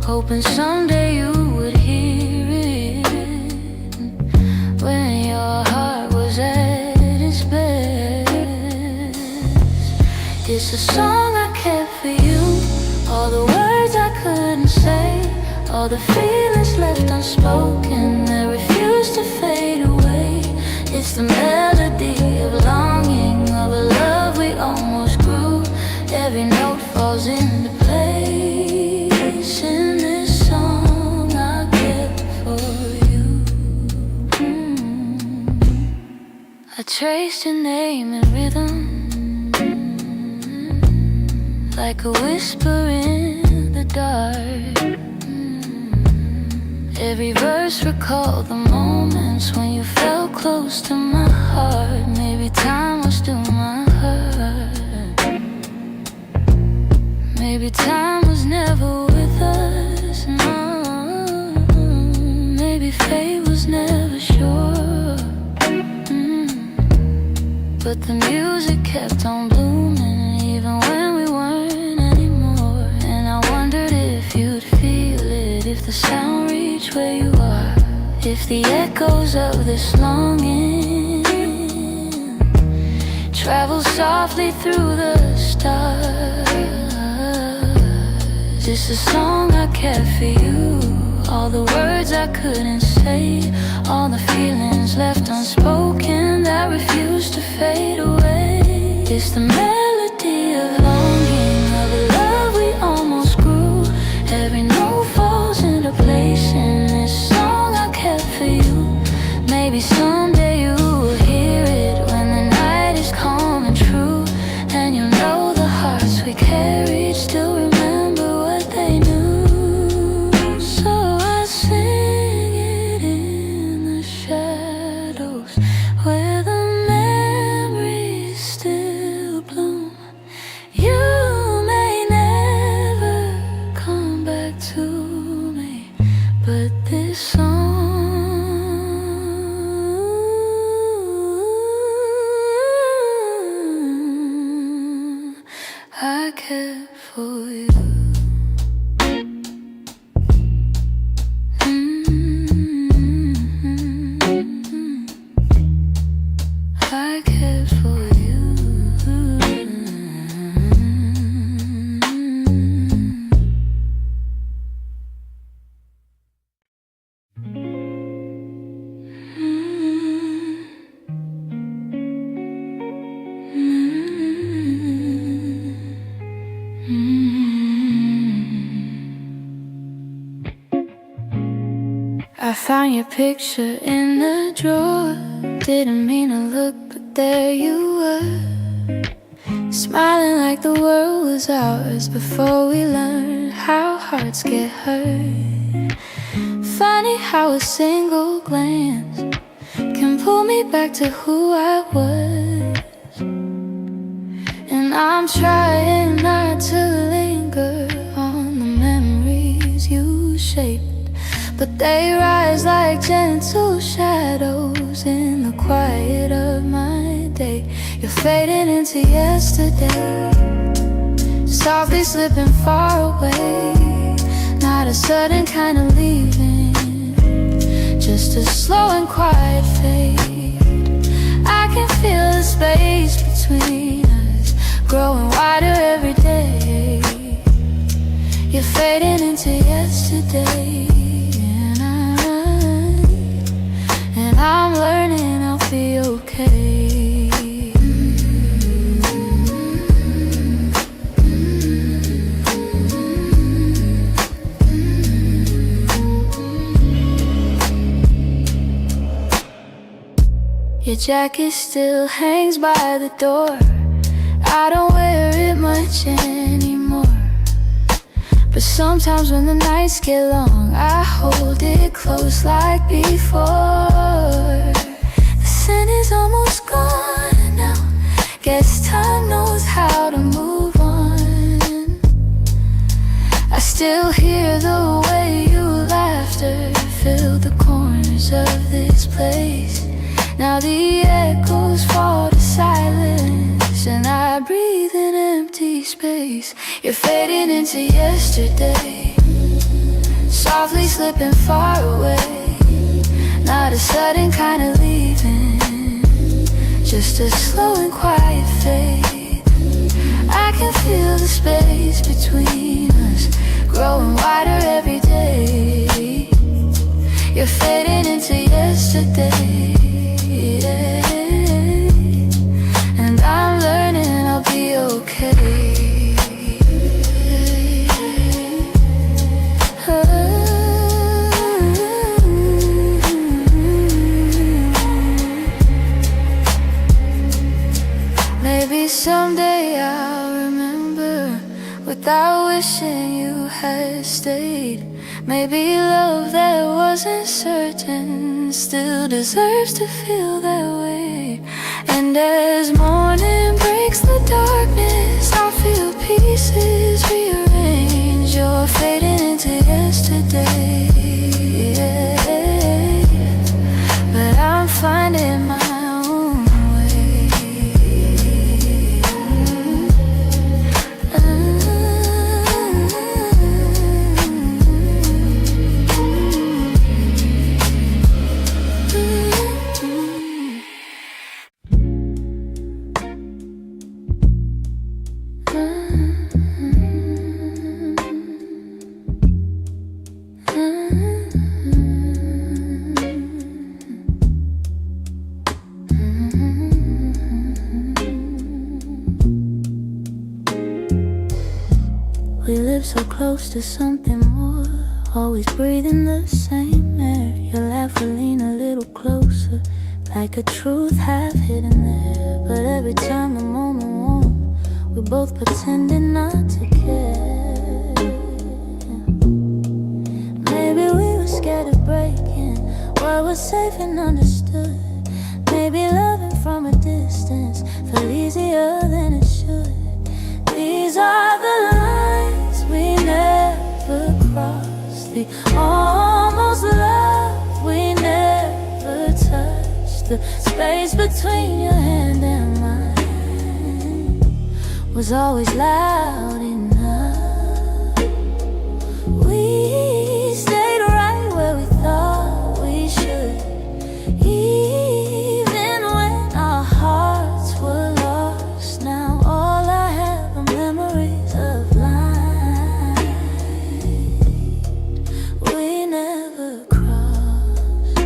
hoping someday you would hear it, when your heart was at its best. It's a song I kept for you, all the words I couldn't say, all the feelings left unspoken that refuse to fade away. It's the melody of longing like a whisper in the dark. Every verse recalled the moments when you felt close to my heart. Maybe time was still my heart. Maybe time was never with us, no. Maybe fate was never sure. But the music kept on blooming even when we weren't anymore. And I wondered if you'd feel it, if the sound reached where you are, if the echoes of this longing travel softly through the stars. It's a song I kept for you, all the words I couldn't say, all the feelings left unspoken that refused to fade away. It's the melody of longing, of a love we almost grew. Every note falls into place in this song I kept for you. Maybe someday you will hear it when the night is calm and true, and you'll know the hearts we carried still remember what they knew. So I sing it in the shadows where the memories still bloom. You may never come back to me, but this song I kept for you. I cared for you. I found your picture in the drawer. Didn't mean to look, but there you were, smiling like the world was ours before we learned how hearts get hurt. Funny how a single glance can pull me back to who I was. And I'm trying not to linger on the memories you shaped, but they rise like gentle shadows in the quiet of my day. You're fading into yesterday, softly slipping far away. Not a sudden kind of leaving, just a slow and quiet fade. I can feel the space between us growing wider every day. You're fading into yesterday, and I'm learning I'll be okay. Your jacket still hangs by the door. I don't wear it much anymore, but sometimes when the nights get long, I hold it close like before. The scent is almost gone now, guess time knows how to move on. I still hear the way your laughter filled the corners of this place. Now the echoes fall to silence, and I breathe in empty space. You're fading into yesterday, softly slipping far away. Not a sudden kind of leaving, just a slow and quiet fade. I can feel the space between us growing wider every day. You're fading into yesterday, yeah. And I'm learning I'll be okay. Maybe someday I'll remember without wishing you had stayed. Maybe love that wasn't certain still deserves to feel that way. And as morning breaks the darkness, I feel pieces rearrange. You're fading into yesterday, yeah. But I'm finding my own way. We live so close to something more, always breathing the same air. Your laugh will lean a little closer, like a truth half hidden there. But every time the moment warm, we're both pretending not to care. Maybe we were scared of breaking what was safe and understood. Maybe loving from a distance felt easier than it should. These are the lines we never crossed, the almost love we never touched. The space between your hand and mine was always loud enough. We stayed right where we thought we should, even when our hearts were lost. Now all I have are memories of lines we never crossed.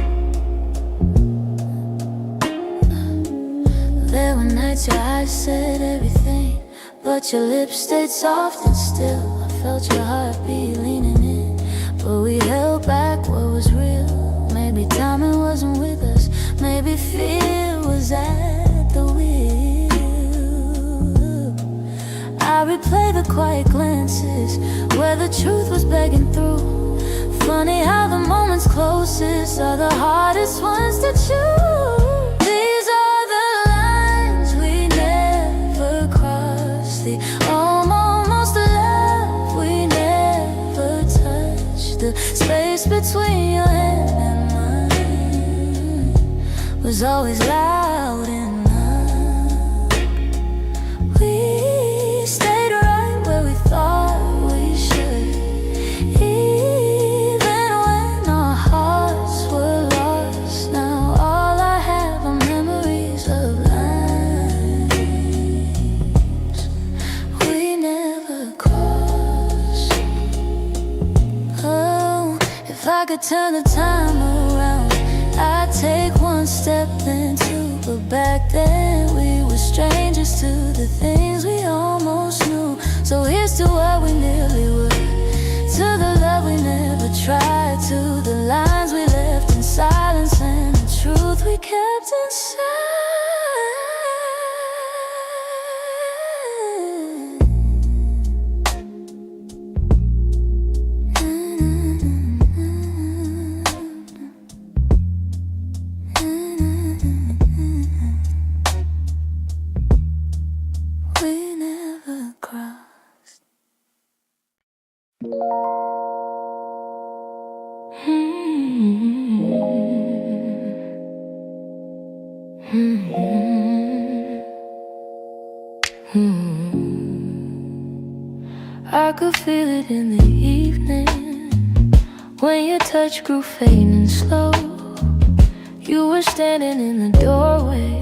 There were nights your eyes said everything, but your lips stayed soft and still. I felt your heartbeat leaning in, but we held back what was real. Maybe timing wasn't with us, maybe fear was at the wheel. I replay the quiet glances where the truth was begging through. Funny how the moments closest are the hardest ones to choose. These are the lines we never crossed, the almost love we never touched. The space between your hand and mine was always loud enough. We stayed right where we thought we should, even when our hearts were lost. Now all I have are memories of lines we never crossed. Oh, if I could turn the time around, I'd take one step then two. But back then we were strangers to the things we almost knew. So here's to what we nearly were, to the love we never tried, to the lines we left in silence and the truth we kept inside. We never crossed. I could feel it in the evening when your touch grew faint and slow. You were standing in the doorway,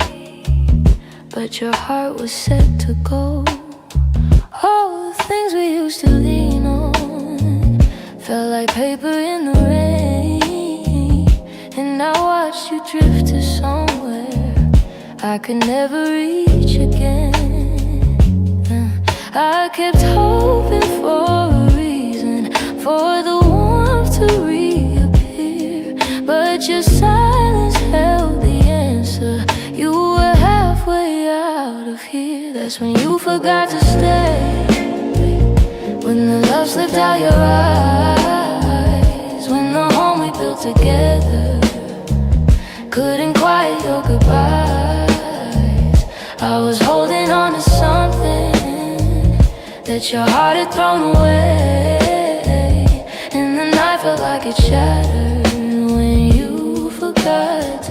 but your heart was set to go. All the things we used to lean on felt like paper in the rain. And I watched you drift to somewhere I could never reach again. I kept hoping for a reason for the warmth to reappear, but your silence held the answer. You were halfway out of here. That's when you forgot to stay. When the love slipped out your eyes, when the home we built together couldn't quiet your goodbyes. I was holding on to something that your heart had thrown away, and the night felt like it shattered when you forgot